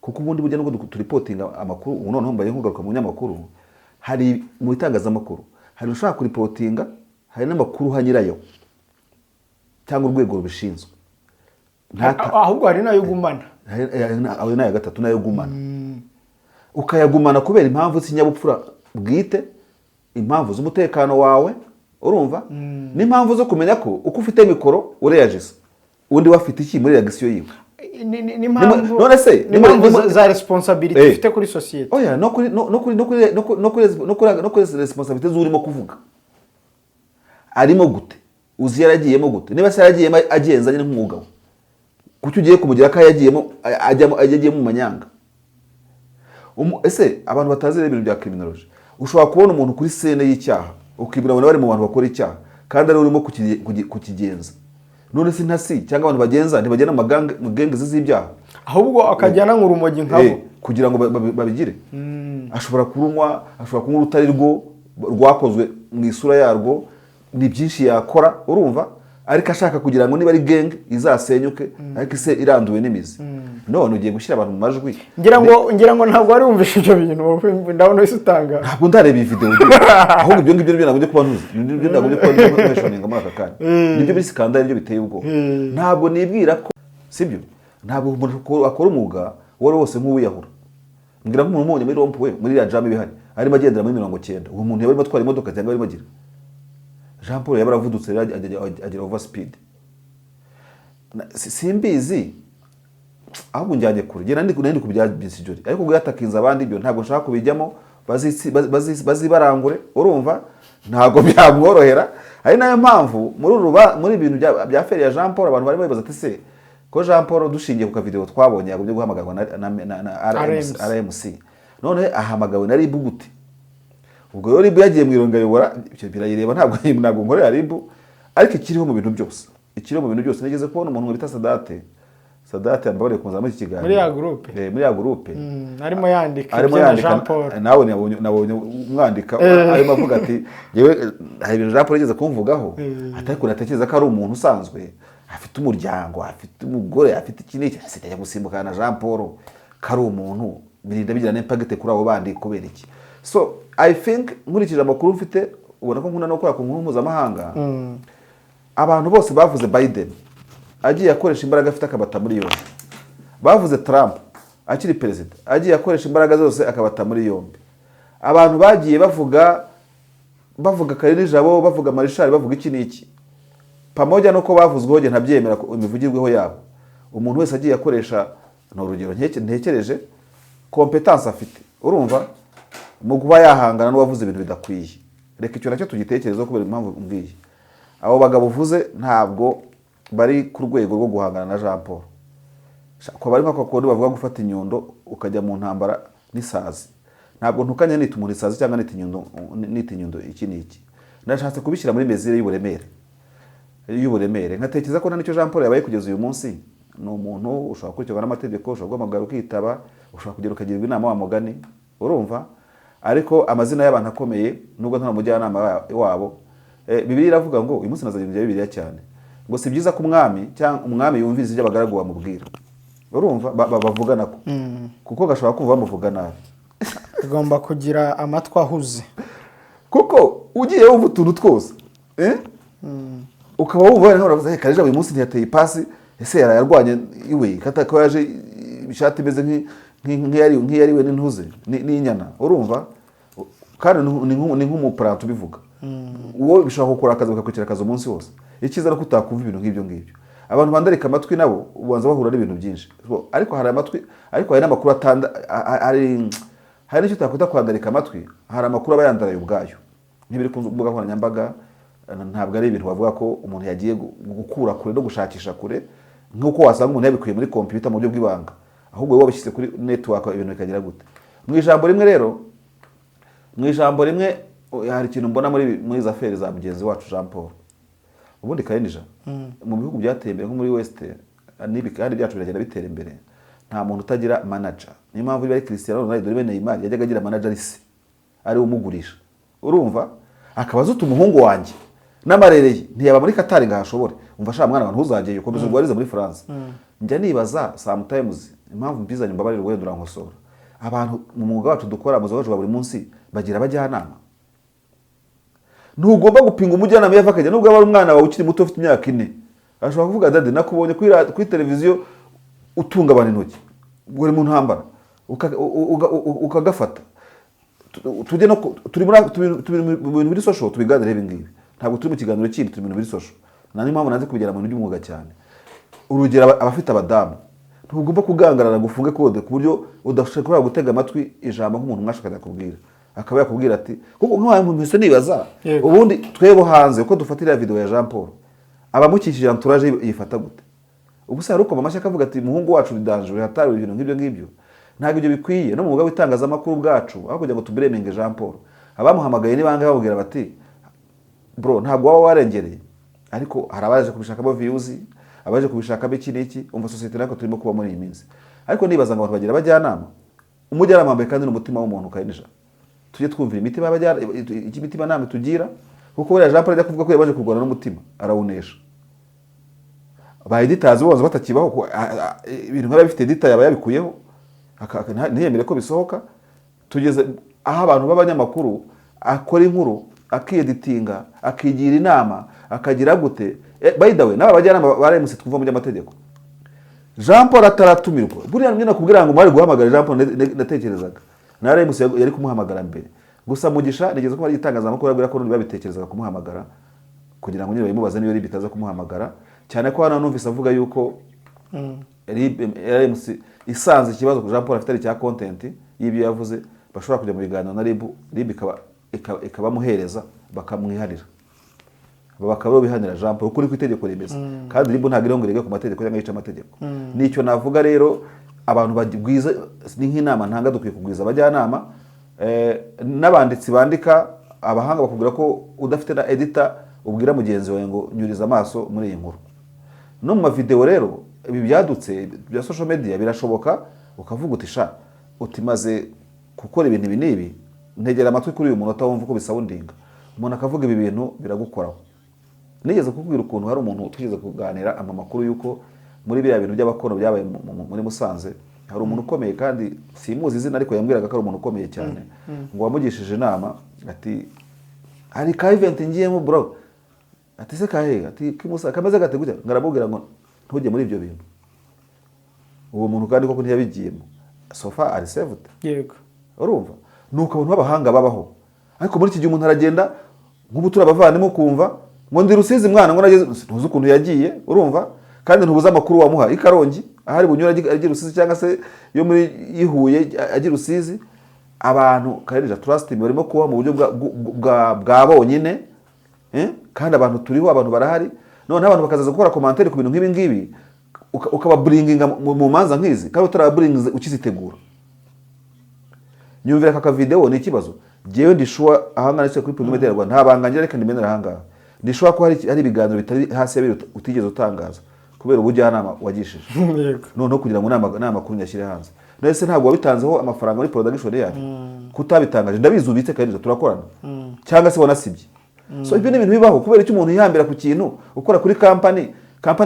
Kuko ubundi bujya no turipotinga amakuru ubu noneho mbaye nkugaruka mu nyamakuru hari mu itangazamakuru hari ushaka kuripotinga hari n'amakuru hanyirayo cyangwa urwego rubishinzwe ahubwo hari nayo gumana aho nayo gatatu nayo gumana ukayagumana kubera impamvu z'inyabupfura bwite impamvu z'umutekano wawe urumva n'impamvu zo kumenya ko uko ufite mikoro ureyagize undi wafite iki muri reaction yiwe none se n'impamvu za responsibility ufite kuri societe oya no kuri responsibility z'urimo kuvuga arimo gute uzi yaragiyemo gute niba se yaragiyemo agenzanye n'umwuga we kuki ugiye kumugira ko yagiyemo ajyamo mu manyanga ese abantu batazi ibintu bya criminology ushobora kubona umuntu kuri scene y'icyaha ukibura abantu bari mu bantu bakora icyaha kandi ari urimo kukigenza none se ntasi cyangwa abantu bagenza ntibagena mu genge z'ibyaha ahubwo akajyana nk'urumogi nkabo kugira ngo babigire ashobora kurunywa ashobora kunywa urutari rwakozwe mu isura yarwo ni byinshi yakora urumva ariko ashaka kugira ngo niba ari genge izasenyuke ariko ise iranduwe n'imizi none ugiye gushyira abantu mu majwi ngira ngo ntabwo wari wumvishe ibyo bintu ndabona wese utanga ntabwo ndareba iyi video ahubwo ibyo ngibyo nabwo njye kuba ntuzi ibyo ntabwo njye kuba ntuzi muri aka kanya nibyo biri skandal ibyo biteye ubwo ntabwo nibwira ko sibyo ntabwo umuntu akora umwuga wari wose nk'uwiyahura ngira nk'umuntu umunye muri rompuwe muri ya jam ibihari arimo agendera muri 90 uwo muntu yabarimo atwara imodoka cyangwa arimo agira Jean Paul yabaravudutse agira over speed simbizi ahubwo njyanye kure genda ndi kubya bisijori ariko guyatakinza abandi byo ntabwo nshaka kubijyamo bazibarangure urumva ntabwo byamworohera ari nayo mpamvu muri ibintu bya feri ya Jean Paul abantu barimo bibaza ati se ko Jean Paul dushingiye ku video twabonye yagumye guhamagarwa na RMC none ahamagawe na RIB gute ubwo rero RIB yagiye mu irongayobora icyo birayireba ntabwo nkorera RIB ariko ikiriho mu bintu byose nigeze kubona umuntu bita Sadate ambabareye kunza muri iki kiganiro muri ya groupe arimo yandika Jean Paul nawe nabonye umwandika arimo avuga ati yewe hari ibintu Jean Paul yigeze kumvugaho atari ko natekereza ko ari umuntu usanzwe afite umuryango afite umugore afite ikiniki asigaye gusimbukana na Jean Paul kari umuntu birinda bigira n'impact kuri abo bandi kubera iki so I think nkurikije amakuru mfite ubona ko nkunda no gukora ku nkuru mpuzamahanga abantu bose bavuze Biden agiye akoresha imbaraga afite akabata muri yombi bavuze Trump akiri president agiye akoresha imbaraga zose akabata muri yombi abantu bagiye bavuga Karine Jabo bavuga Marshal bavuga iki niki pamoja nuko bavuzweho nge ntabyemera ko imivugirweho yabo umuntu wese agiye akoresha no urugero ntekereje competence afite urumva mu kuba yahangana n'uwavuze ibintu bidakwiye reka icyo nacyo tugitekerezo kubera impamvu umbwiye abo bagabo uvuze ntabwo bari ku rwego rwo guhangana na Jean Paul ko bari nko kundi bavuga gufata inyundo ukajya mu ntambara n'isazi ntabwo ntukanye nita umuntu isazi cyangwa nita inyundo iki niki nashatse kubishyira muri mezire y'uburemere nkatekereza ko nicyo Jean Paul yabaye kugeza uyu munsi ni umuntu ushobora kurikirwa n'amategeko ushobora guhamagara ukitaba ushobora kugera ukagirwa inama wa mugani urumva ariko amazina y'abantu akomeye nubwo nta mujyanama wabo Bibiliya iravuga ngo uyu munsi nazanye ibya Bibiliya cyane ngo si byiza ko umwami yumviriza ibyo abagaragu bamubwira urumva bavugana ko kuko gashobora kumva bamuvuga nabi agomba kugira amatwi ahuze kuko ugiye wumva utuntu twose ukaba wumva uravuze Karija uyu munsi ntiyateye ipasi ese yararwanye iwe katako yaje ishati imeze nk'iyariwe n'intuze n'inyana urumva kandi ni nk'umuparanto ubivuga uwo bishobora gukora akazi bakakwicira akazi umunsi wose icyiza no kutakumva ibintu nk'ibyo ngibyo abantu bandarika amatwi nabo ubanza bahura n'ibintu byinshi ariko hari amatwi ariko hari n'amakuru hari n'icyo utakwita kwandarika amatwi hari amakuru aba yandaraye ubwayo nk'ibiri ku mbuga nkoranyambaga ntabwo ari ibintu bavuga ko umuntu yagiye gukura kure no gushakisha kure nk'uko wasanga umuntu yabikuye muri computer mu buryo bw'ibanga, ahubwo wowe wabishyize kuri network ibintu bikagira gute. Mu ijambo rimwe rero, hari ikintu mbona muri za affaires za mugenzi wacu Jean Paul. Ubundi Kayenija mu bihugu byateye imbere nko muri West kandi byacu biragenda bitera imbere, nta muntu utagira manager. Niyo mpamvu bari Cristiano Ronaldo ari Neymar yajyaga agira manager ari umugurisha, urumva, akabaza umuhungu wanjye n'amarereye ntiyaba muri Qatar ngahashobore, umva sha mwana abantu uzagiye ukomeza urwarize muri France. Njya nibaza sometimes impamvu mbizanye mbabarira wenda urankosora, abantu mu mwuga wacu dukora mu zaje buri munsi bagira abajyanama. Ntugomba gupinga umujyanama yavakajya nubwo aba ari umwana wawe ukiri muto ufite imyaka 4, ashobora kuvuga dade nakubonye kuri televiziyo utunga abantu intoki uri mu ntambara ukagafata. Tujye no turi mu bintu biri social tubiganire ibi ngibi, ntabwo turi mu kiganiro kindi, turi mu bintu biri social. Nani mpamvu naze kubigera mu bintu by'umwuga cyane. Urugero abafite abadamu ntugomba kugangarana gufunge kode ku buryo udashobora gutega amatwi ijambo nk'umuntu mwashakanye kubwira, akaba yakubwira ati kuko nk'abantu mpese nibaza ubundi twebo hanze uko dufatira video ya Jean Paul abamukikije entourage yifata gute. Ubuse hari uko mamashaka akavuga ati muhungu wacu ni danger hatari ibintu ngibyo ntabwo ibyo bikwiye. No mu mwuga w'itangazamakuru bwacu aho kugira ngo tubremenge Jean Paul, abamuhamagaye ni bangahe babwira bati bro ntabwo waba warengereye, ariko hari abaje kubishakamo views, abaje kubishakamo iki n'iki, umva society nako turimo kuba muri iyi minsi. Ariko nibaza ngo abantu bagira abajyanama, umujyanama mbaye kandi n'umutima w'umuntu Kayenija. Tujye twumvira imitima y'abajyana imitima namwe tugira, kuko buriya Jean Paul ajya kuvuga ko yabaje kurwana n'umutima arawunesha. Ba editors bose batakibaho ibintu nk'aba bifite editor yaba yabikuyeho ntiyemere ko bisohoka. Tugeze aho abantu b'abanyamakuru akora inkuru akieditinga akigira inama akagira gute. By the way n'aba bajyanama baremuse twumva mu by'amategeko Jean Paul ataratumirwa buriya mwe nakubwira ngo mwari guhamagara Jean Paul natekerezaga naremuse yari kumuhamagara mbere. Gusa Mugisha nigeze ko bari itangazamakuru abwira ko babitekerezaga kumuhamagara kugira ngo nyine bayimubaze niyo bitaza kumuhamagara, cyane ko hano numvise avuga yuko RMC isanze ikibazo ku Jean Paul afite cya content y'ibyo yavuze bashobora kujya mu biganiro na RIB ikaba muhereza bakamwiharira bakaba bihanira Jean Paul kuri ku itegeko remeza, kandi RIB ntabwo irongorege ku mategeko cyangwa yica amategeko. Nicyo navuga rero abantu bagwiza ni nk'inama ntanga dukwiye kugwiza abajyanama n'abanditsi bandika, abahanga bakubwira ko udafite na editor ubwira mugenzi wawe ngo nyuriza amaso muri iyi nkuru. No mu video rero ibi byadutse bya social media birashoboka ukavuga utisha utimaze gukora ibintu nibi ntegera amatwi kuri uyu munota wumva uko bisoundinga, umuntu akavuga ibi bintu biragukoraho. Nigeze kukubwira ukuntu hari umuntu twigeze kuganira amakuru yuko muri biriya bintu by'abakono byabaye muri Musanze hari umuntu ukomeye kandi simuzi izina ariko yambwiraga ko ari umuntu ukomeye cyane ngo wamugishije inama ati hari ka event ngiyemo bro ati se kahe ati kimusa kameze gate gutya ngarabubwira ngo ntujye muri ibyo bintu. Uwo muntu kandi koko ntiyabigiyemo sofa ari saved yego, urumva nuko abantu b'abahanga babaho. Ariko muri iki gihe umuntu aragenda nk'ubu turabavandimo kumva ngo ndi Rusizi mwana ngo nageze ntuzi ukuntu yagiye, urumva, kandi ntubuza amakuru wamuha ikarongi ahari bunyura agira Rusizi cyangwa se yo muri Yihuye agira Rusizi. Abantu Kayenija trust barimo kuba mu buryo bwa bonyine kandi abantu turiho, abantu barahari. None abantu bakazaza gukora commentaire ku bintu nk'ibi ngibi ukaba bringinga mu manza nk'izi kandi utarabringize ukizitegura. Nyumvira aka video ni ikibazo jewe ndishuwa ahanga nase kuri Premier Media Rwanda ntabangangira reka ndimenera ahanga ndishuwa ko hari ibiganiro bitari hasi ya utigeze utangaza kubera ubujyanama wagishije none kugira ngo nama kuri nyashyire hanze. Nese ntabwo wabitanzeho amafaranga muri production yacu kutabitangaje ndabizi ubitse kandi turakorana cyangwa se wanasibye. So ibyo ni ibintu bibaho kubera icyo umuntu yihambira ku kintu ukora kuri company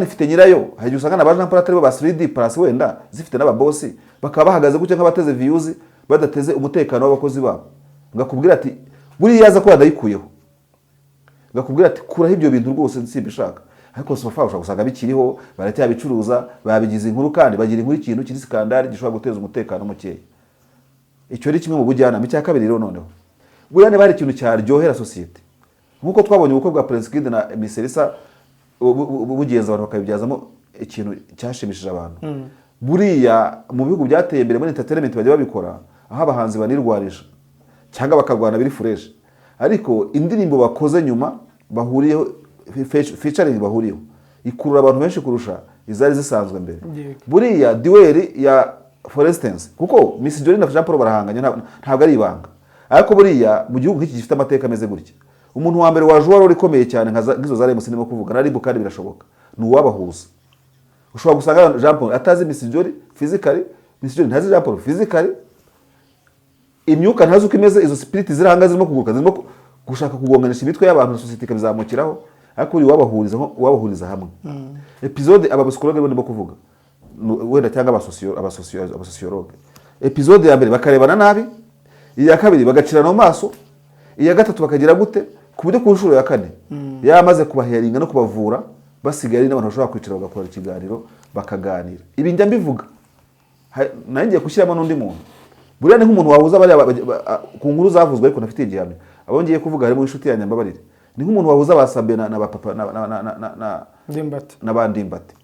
ifite nyirayo. Haje usanga na Jean Paul atari bo ba 3D plus wenda zifite n'aba boss bakaba bahagaze gutya nk'abateze views badateze umutekano w'abakozi babo. Ngakubwira ati buri yaza ko badayikuyeho, ngakubwira ati kuraho ibyo bintu rwose nsibishaka. Ariko sofa ushaka gusanga bikiriho baracyabicuruza babigize inkuru kandi bagira inkuru ikintu kiri skandal gishobora guteza umutekano mukeya. Icyo ari kimwe mu bujyanama. Icya kabiri rero noneho buriya bari ikintu cyaryohera society nkuko twabonye ubukwe bwa Prince Kid na Miserisa bugenza abantu bakabibyazamo ikintu cyashimishije abantu. Buriya mu bihugu byateye imbere muri entertainment bajya babikora aho abahanzi banirwarisha cyangwa bakarwana biri fresh ariko indirimbo bakoze nyuma bahuriyeho featuring bahuriyeho ikurura abantu benshi kurusha izari zisanzwe mbere. Buriya duel ya for instance kuko Miss Jolly na Jean Paul barahanganye ntabwo ari ibanga, ariko buriya mu gihugu nk'iki gifite amateka ameze gutya, umuntu wa mbere waje wari ukomeye cyane nk'izo zari musinimo kuvuga nari bukari birashoboka ni uwabahuza. Ushobora gusanga Jean Paul atazi Miss Jolly physically, Miss Jolly ntazi Jean Paul physically, imyuka ntazi uko imeze, izo spirit zirahanga zirimo kuguruka zirimo gushaka kugonganisha imitwe y'abantu, society ikabizamukiraho, ariko uri wabahuriza hamwe. Episode aba psychologue barimo kuvuga wenda cyangwa abasociologue, episode ya mbere bakarebana nabi, iya kabiri bagacirana mu maso, iya gatatu bakagira gute ku buryo ku nshuro ya kane yamaze kubaheringa no kubavura basigaye n'abantu bashobora kwicara bagakora ikiganiro bakaganira. Ibi njya mbivuga nanjye kushyiramo n'undi muntu, buriya ni nk'umuntu wahuza ku nkuru zavuzwe ariko nafite igihamya abo ngiye kuvuga harimo inshuti ya Nyambabarire, ni nk'umuntu wahuza basabe na bapapa na bandimbati.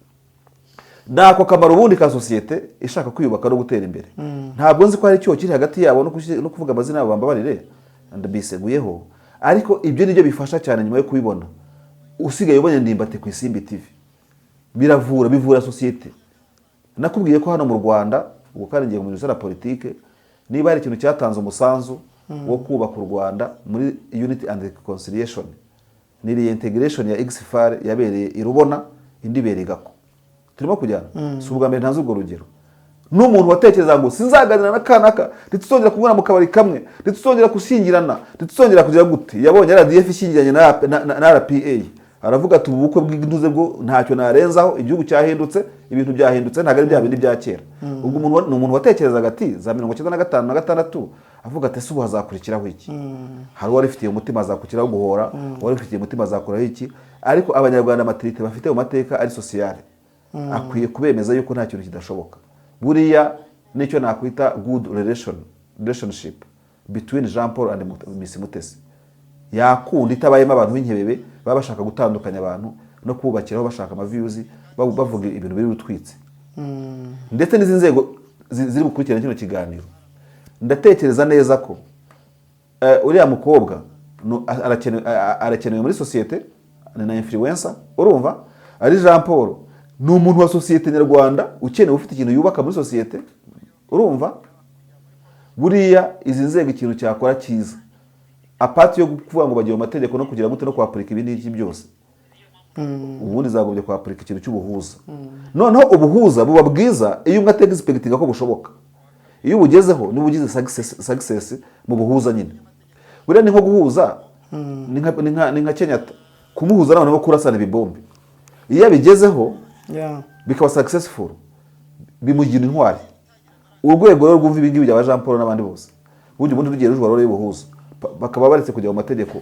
Nako kamaro ubundi ka societe ishaka kwiyubaka no gutera imbere. Ntabwo nzi ko hari cyo kiri hagati yabo no kuvuga amazina yabo Bambabarire ndabiseguyeho, ariko ibyo nibyo bifasha cyane nyuma yo kubibona. Usigaye ubonye Ndimbati ku Isimbi TV bivura societe. Nakubwiye ko hano mu Rwanda ubwo kandi ngiye mu za politique niba hari ikintu cyatanze umusanzu wo kubaka u Rwanda muri unity and reconciliation ni reintegration ya XFAR yabereye irubona indi berigako turimo kujyana. Si ubwa mbere ntanze ubwo rugero, n'umuntu watekereza ngo sinzaganira na kanaka ntituzongera kumwana mu kabari kamwe ntituzongera kushyingirana ntituzongera kugira gute, yabonye RDF ishyingiranye na RPA aravuga ati ubukwe bw'intuze bwo ntacyo narenzaho, igihugu cyahindutse, ibintu byahindutse, ntago ari bya bindi bya kera. Ubwo umuntu watekerezaga ati za 1995 na 6 avuga ati se ubu hazakurikiraho iki, hari wari ufitiye umutima azakurikiraho guhora, wari ufitiye umutima azakuraho iki, ariko abanyarwanda matrite bafite mu mateka ari sociale akwiye kubemeza yuko nta kintu kidashoboka. Buriya nicyo nakwita good relationship between Jean Paul and Miss Mutesi yakunda itabayemo abantu b'inkebebe baba bashaka gutandukanya abantu no kubakiraho bashaka amaviews bavuga ibintu biri rutwitse. Ndetse n'izi nzego ziri gukurikirana kino kiganiro ndatekereza neza ko uriya mukobwa arakenewe muri societe, ni na influencer urumva, ari Jean Paul ni umuntu wa societe nyarwanda ukeneye ufite ikintu yubaka muri societe urumva. Buriya izi nzego ikintu cyakora cyiza apati yo kuvuga ngo bagiye mu mategeko no kugira gute no kwapurika ibindi iki byose, ubundi zagombye kwapurika ikintu cy'ubuhuza. Noneho ubuhuza buba bwiza iyo umwe atega expecting ko bushoboka, iyo ubugezeho niba ugize success mu buhuza nyine. Buriya ni nko guhuza ni nka Kenyatta kumuhuza n'abantu bo kurasana ibibombe, iyo abigezeho bikaba successful bimugira intwari. Urwego rwo rwumva ibingibi bya Jean Paul n'abandi bose ubundi rugiye rujwa rero y'ubuhuza bakaba baretse kujya mu mategeko.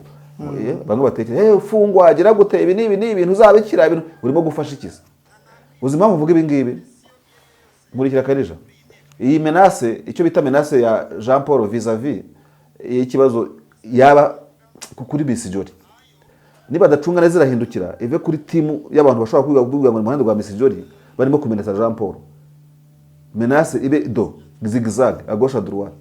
Bamwe batekereza ufungwa agira gute ibi ni ibintu uzabikira ibintu urimo gufasha ikiza. Uzima muvuga ibi ngibi muri kirakarija iyi menace, icyo bita menace ya Jean Paul vis-a-vis ikibazo yaba kuri Miss Jolly, niba dacunga neza irahindukira ive kuri timu y'abantu bashobora kuvuga ngo muhanda rwa Miss Jolly barimo kumenesa Jean Paul. Menace ibe do zigzag à gauche à droite.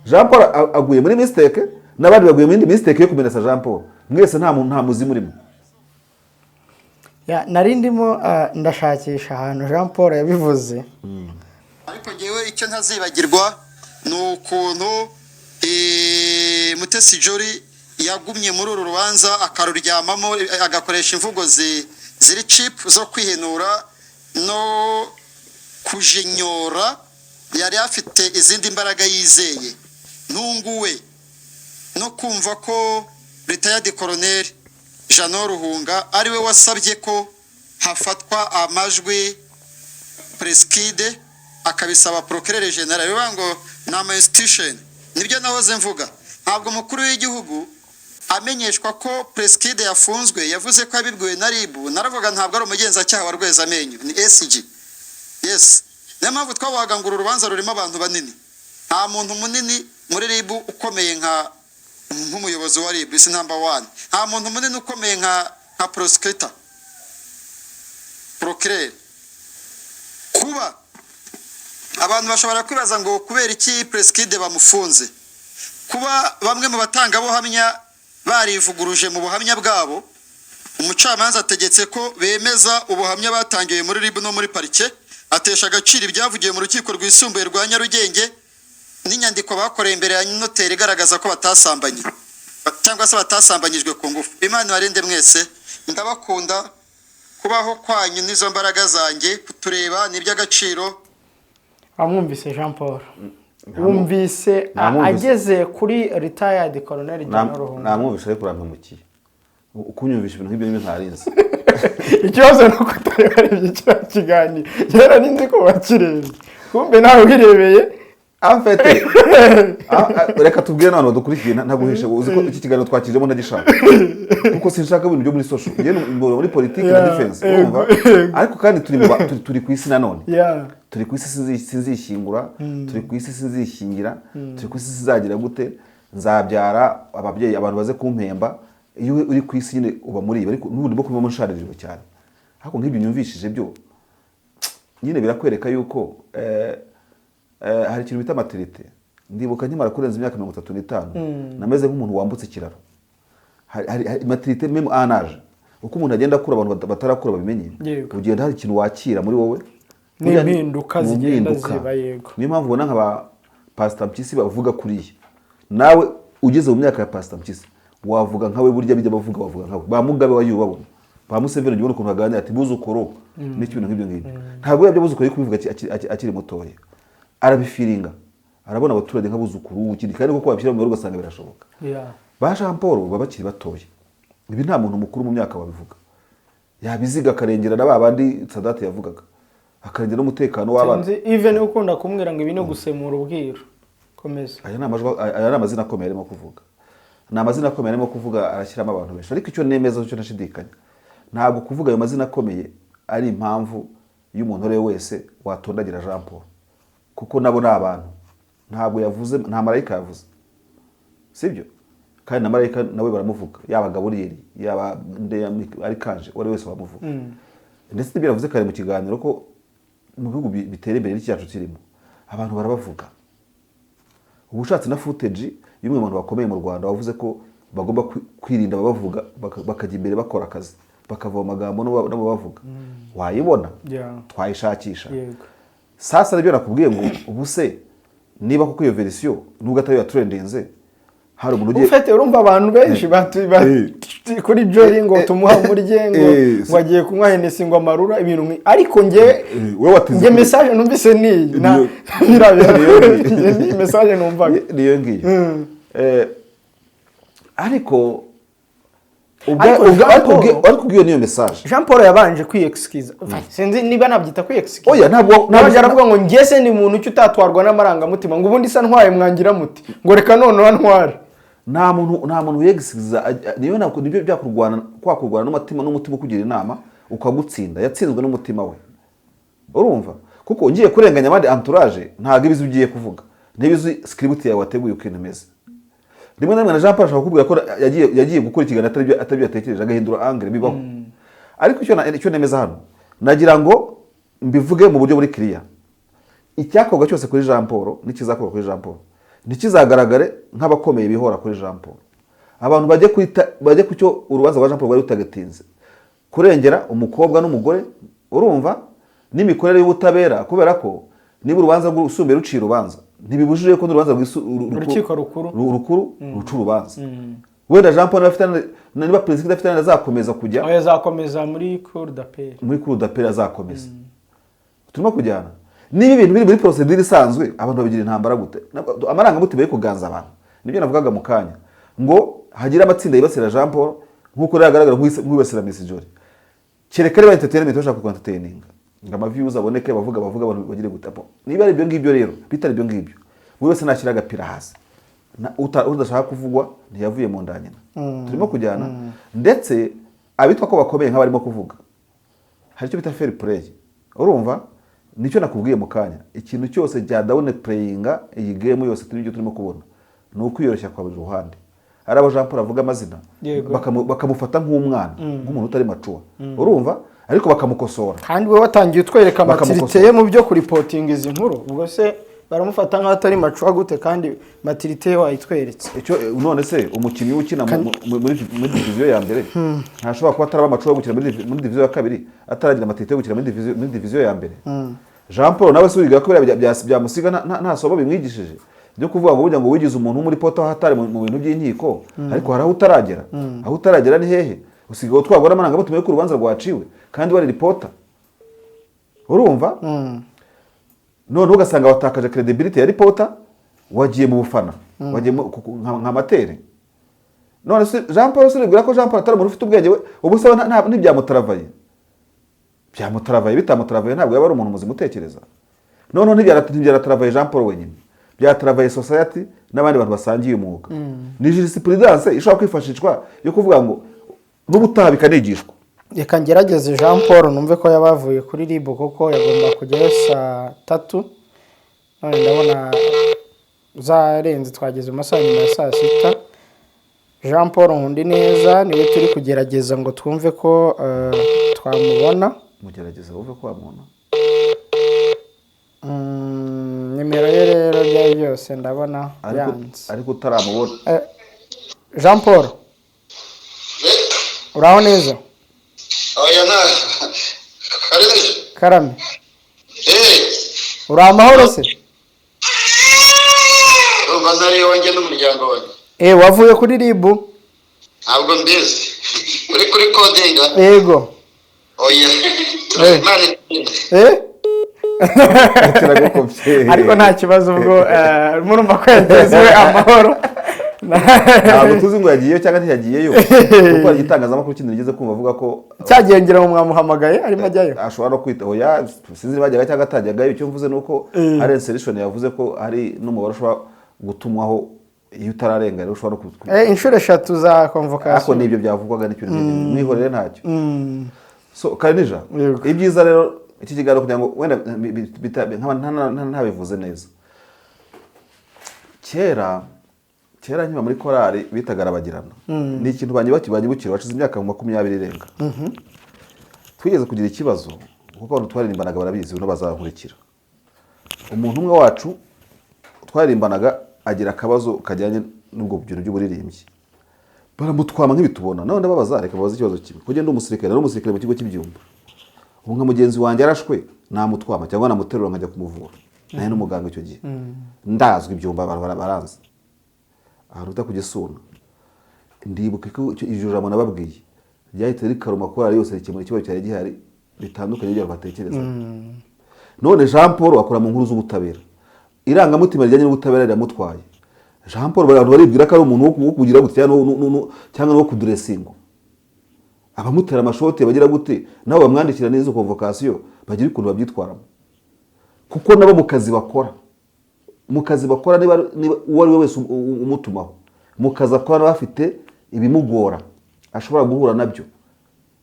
Jean Paul aguye muri mistake n'abandi baguye muri mistake yo kumenesa Jean Paul. Mwese nta muzi murimo. Nari ndimo ndashakisha ahantu Jean Paul yabivuze. Ariko ngewe icyo ntazibagirwa ni ukuntu Mutesi Jolly yagumye muri uru rubanza akaruryamamo agakoresha imvugo ziri cheap zo kwihenura no kujinyora. Yari afite izindi mbaraga yizeye ntunguwe no kumva ko retired colonel JEANNOT Ruhunga ariwe wasabye ko hafatwa amajwi preskide akabisaba procureur general bibango nama institution. Nibyo nahoze mvuga, ntabwo mukuru w'igihugu amenyeshwa ko preskide yafunzwe yavuze ko yabibwiwe na RIB. Naravuga ntabwo ari umugenzacyaha wa Rwezamenyo, ni SG. Yes, niyo mpamvu twabaga ngo urubanza rurimo abantu banini. Nta muntu munini muri RIB ukomeye nk'umuyobozi wa RIB isi number 1. Nta muntu munini ukomeye nka prosecutor procureur. Kuba abantu bashobora kwibaza ngo kubera iki preskide bamufunze, kuba bamwe mu batangabuhamya barivuguruje mu buhamya bwabo, umucamanza ategetse ko bemeza ubuhamya batangiwe muri RIB no muri parike, atesha agaciro ibyavugiwe mu rukiko rwisumbuye rwa Nyarugenge n'inyandiko bakoreye imbere ya noteri igaragaza ko batasambanye cyangwa se batasambanyijwe ku ngufu. Imana ibarinde mwese, ndabakunda, kubaho kwanyu n'izo mbaraga zanjye, kutureba n'iby'agaciro. Amwumvise Jean Paul, wumvise ageze kuri retired Colonel John Ruhunga. Namwumvise ariko uramemukiye, ukunyumvisha ibintu nk'ibyo n'ibyo ntarinzi. Ikibazo ni uko utari warebye kiriya kiganiro, rero ninzi ko wakirebye, kumbe nawe wirebeye. Afete reka tubwire n'abantu badukurikiye ntaguhishe, uzi ko iki kiganiro twakijemo ntagishaka kuko sinshaka ibintu byo muri social, muri politiki na defense, urumva. Ariko kandi turi ku isi nanone, turi ku isi sinzishyingura, turi ku isi sinzishyingira, turi ku isi sizagira gute, nzabyara ababyeyi abantu baze kumpemba. Iyo uri ku isi nyine uba muri ibi, ariko n'ubundi bwo kubamo nshaririro cyane. Ariko nk'ibyo nyumvishije byo nyine birakwereka yuko hari ikintu bita maturite. Ndibuka nkimara kurenza imyaka 35 nameze nk'umuntu wambutse ikiraro. Hari maturite même en âge, uko umuntu agenda akura abantu batarakura babimenye, ugenda hari ikintu wakira muri wowe n'impinduka zigenda ziba. Yego, niyo mpamvu ubona nk'aba Pastor Mpyisi bavuga kuriya. Nawe ugeze mu myaka ya Pastor Mpyisi wavuga nkawe, burya bijya bavuga nkawe. Ba Mugabe wayubabona, ba Museveni ubona ukuntu baganira ati buzukuru n'ibintu nk'ibyo ngibyo. Ntabwo yabyo buzukuru ari kubivuga akiri mutoya, arabifiringa, arabona abaturage nk'abuzukuru ukiri, kandi kuko babishyira mu rugo ugasanga birashoboka. Ba Jean Paul baba bakiri batoya, ibi nta muntu mukuru mu myaka wabivuga. Yabiziga akarengera na babandi Sadate yavugaga, akarengera n'umutekano w'abana. Even ukunda kumwira ngo ibi no gusemura ubwiru. Komeza. Aya ni amazina akomeye arimo kuvuga, ni amazina akomeye arimo kuvuga, arashyiramo abantu benshi. Ariko icyo nemeza, icyo nashidikanya, ntabwo kuvuga ayo mazina akomeye ari impamvu y'umuntu uri wese watondagira Jean Paul, kuko nabo ni abantu. Ntabwo yavuze, nta marayika yavuze, sibyo? Kandi na marayika nawe baramuvuga, yaba Gaburiyeli, yaba Arikanje, wari wese bamuvuga. Ndetse n'ibyo yavuze kare mu kiganiro ko mu bihugu bitera imbere n'icyacu kirimo abantu barabavuga. Ubushatse na footage y'umwe mu bantu bakomeye mu Rwanda wavuze ko bagomba kwirinda ababavuga, bakajya imbere bakora akazi, bakava amagambo nabo bavuga. Wayibona, twayishakisha. Sasa nibyo nakubwiye ngo ubuse niba kuko iyo version nubwo atari ya trendinze, hari umuntu ugiye ufite, urumva abantu benshi kuri Joy ngo tumuha umuryengo wagiye kunywa Hennessy ngo amarura ibintu, ariko nge message numvise ni message numvaga niyo ngiyo. Ariko ubwo niyo message Jean Paul yabanje kwi-excuse. Sinzi niba nabyita kwi-excuse. Oya, ntabwo aravuga ngo ngese ni muntu cyutatwarwa n'amarangamutima, ngo ubundi sa ntwaye mwangira muti ngo reka none wantware. Nta muntu yegisiza. Niyo nibyo byakurwana, kwakurwana n'umutima kugira inama ukagutsinda. Yatsinzwe n'umutima we, urumva. Kuko ngiye kurenganya abandi entourage, ntago ibizi ugiye kuvuga, ntibizi script yawe wateguye uko intemeze. Rimwe na rimwe na Jean Paul ashaka kukubwira ko yagiye gukora ikiganiro atari yatekereje, agahindura angle bibaho. Ariko icyo nemeza hano, nagira ngo mbivuge mu buryo buri clear. Icyakorwa cyose kuri Jean Paul n'ikizakorwa kuri Jean Paul ntikizagaragare nk'abakomeye bihora kuri Jean Paul. Abantu bajye ku cyo urubanza rwa Jean Paul rwari rutagatinze, kurengera umukobwa n'umugore, urumva, n'imikorere y'ubutabera. Kubera ko niba urubanza rw'usumbuye ruciye urubanza, ntibibujije ko n'urubanza rw'urukiko rukuru ruca urubanza. Wenda Jean Paul niba perezida afite azakomeza kujya, azakomeza muri cour d'appel, azakomeza. Turimo kujyana niba ibintu biri muri procedure isanzwe, abantu babigira intambara gute? Amarangamutima yo kuganza abantu, nibyo navugaga mu kanya, ngo hagira amatsinda yibasira Jean Paul nk'uko yagaragara nk'uwibasira Miss Jory. Kereka reba entertainment bashaka entertaining, ngo amaviews aboneke, bavuga abantu bagire gutapo. Niba ari ibyo ngibyo rero, bitari ibyo ngibyo, buri wese nashyira agapira hasi, udashaka kuvugwa ntiyavuye mu ndanyina. Turimo kujyana. Ndetse abitwa ko bakomeye nk'abarimo kuvuga, hari icyo bita fair play, urumva. Nicyo nakubwiye mu kanya, ikintu cyose cya down playinga iyi game yose turibyo turimo kubona, ni ukwiyoroshya kwa buri ruhande. Ari abo Jean Paul avuga amazina, bakamufata nk'umwana, nk'umuntu utari mature, urumva, ariko bakamukosora. Kandi we watangiye utwereka amatirite mu byo kuripotinga izi nkuru, ubwo se baramufata nk'aho atari macuwa gute kandi maturité wayitweretse. icyo none se umukinnyi ukina muri diviziyo ya mbere ntashobora kuba ataraba macuwa gukina muri diviziyo ya kabiri ataragira maturité yo gukina muri diviziyo ya mbere. Jean Paul nawe suriga ko byamusiga nta sobo bimwigishije byo kuvuga ngo burya ngo wigize umuntu muri poto hatari mu bintu by'inkiko ariko hari aho utaragera. Aho utaragera ni hehe? Usigaye utwagwa n'amarangamutima yo ku rubanza rwaciwe kandi wari reporter. Urumva? None ugasanga watakaje credibility ya reporter wagiye mu bufana wagiye nka matere. None se Jean Paul suriga ko Jean Paul atari umuntu ufite ubwenge we ubusaba ntibyamutarabaye. Byamutarabaye bitamutarabaye ntabwo yaba ari umuntu muzima utekereza. None ntibyaratarabaye Jean Paul wenyine. Byatarabaye society n'abandi bantu basangiye umwuga. Ni jurisprudence ishobora kwifashishwa yo kuvuga ngo n'ubutaha bikanigishwa. Reka ngerageze Jean Paul numve ko yabavuye kuri RIB kuko yagomba kujyayo saa 3. None ndabona zarenze twageze mu masaha nyuma ya saa 6. Jean Paul Nkundineza niwe turi kugerageza ngo twumve ko twamubona. Mugerageza uve ko wamubona. Nimero ye rero bya byose ndabona yanze. Ariko utaramubona. Jean Paul. Uraho neza? Oya na. Karame. Uri amahoro se? Urumva nari wanjye n'umuryango wanjye. Wavuye kuri RIB? Ntabwo mbizi. Uri kuri codinga? Yego. Oya. Ariko nta kibazo ubwo murumva ko yagezwe amahoro. Ntabwo tuzi ngo yagiyeyo cyangwa ntiyagiyeyo kuko igitangazamakuru kindi rigeze kumva avuga ko cyagengera mu mwamuhamagaye arimo ajyayo. Ashobora no kwita oya sinzi bajyaga cyangwa atajyagayo. Icyo mvuze nuko hari insertion yavuze ko hari n'umubare ushobora gutumwaho iyo utararenga rero ushobora no inshuro 3 za convocation. Ako nibyo byavugwaga n'icyo mwihorere ntacyo. So Kanija ibyiza rero iki kiganiro kugira ngo wenda ntabivuze neza. Kera nyuma muri korali bitaga Arabagirana. Ni ikintu banyibukira wacize imyaka 20 irenga. Twigeze kugira ikibazo kuko abantu twaririmbanaga barabizi no bazankurikira. Umuntu umwe wacu twaririmbanaga agira akabazo kajyanye n'ubwo bintu by'uburirimbyi. Baramutwama nk'ibitubona. None babaza reka babaza ikibazo kimwe. Kugenda umusirikare mu kigo cy'ibyumba. Ubu nka mugenzi wanjye arashwe namutwama cyangwa namuterura nkajya kumuvura. Naye n'umuganga icyo gihe. Ndazwi ibyumba baranze. Aharuta kugisuna. Ndibuka ko ijoro jamana babwiye. Ryahite rikaruma korali yose rikemura ikibazo cyari gihari bitandukanye byo batekereza. None Jean Paul akora mu nkuru z'ubutabera. Irangamutima rijyanye n'ubutabera riramutwaye. Jean Paul abantu baribwira ko ari umuntu wo kugira gutya cyangwa no kuduresingo. Abamutera amashoti bagira gute nabo bamwandikira n'izo convocation bagira ikuntu babyitwaramo. Kuko nabo mu kazi bakora niba uwari wese umutumaho mu kazi akora bafite ibimugora ashobora guhura nabyo.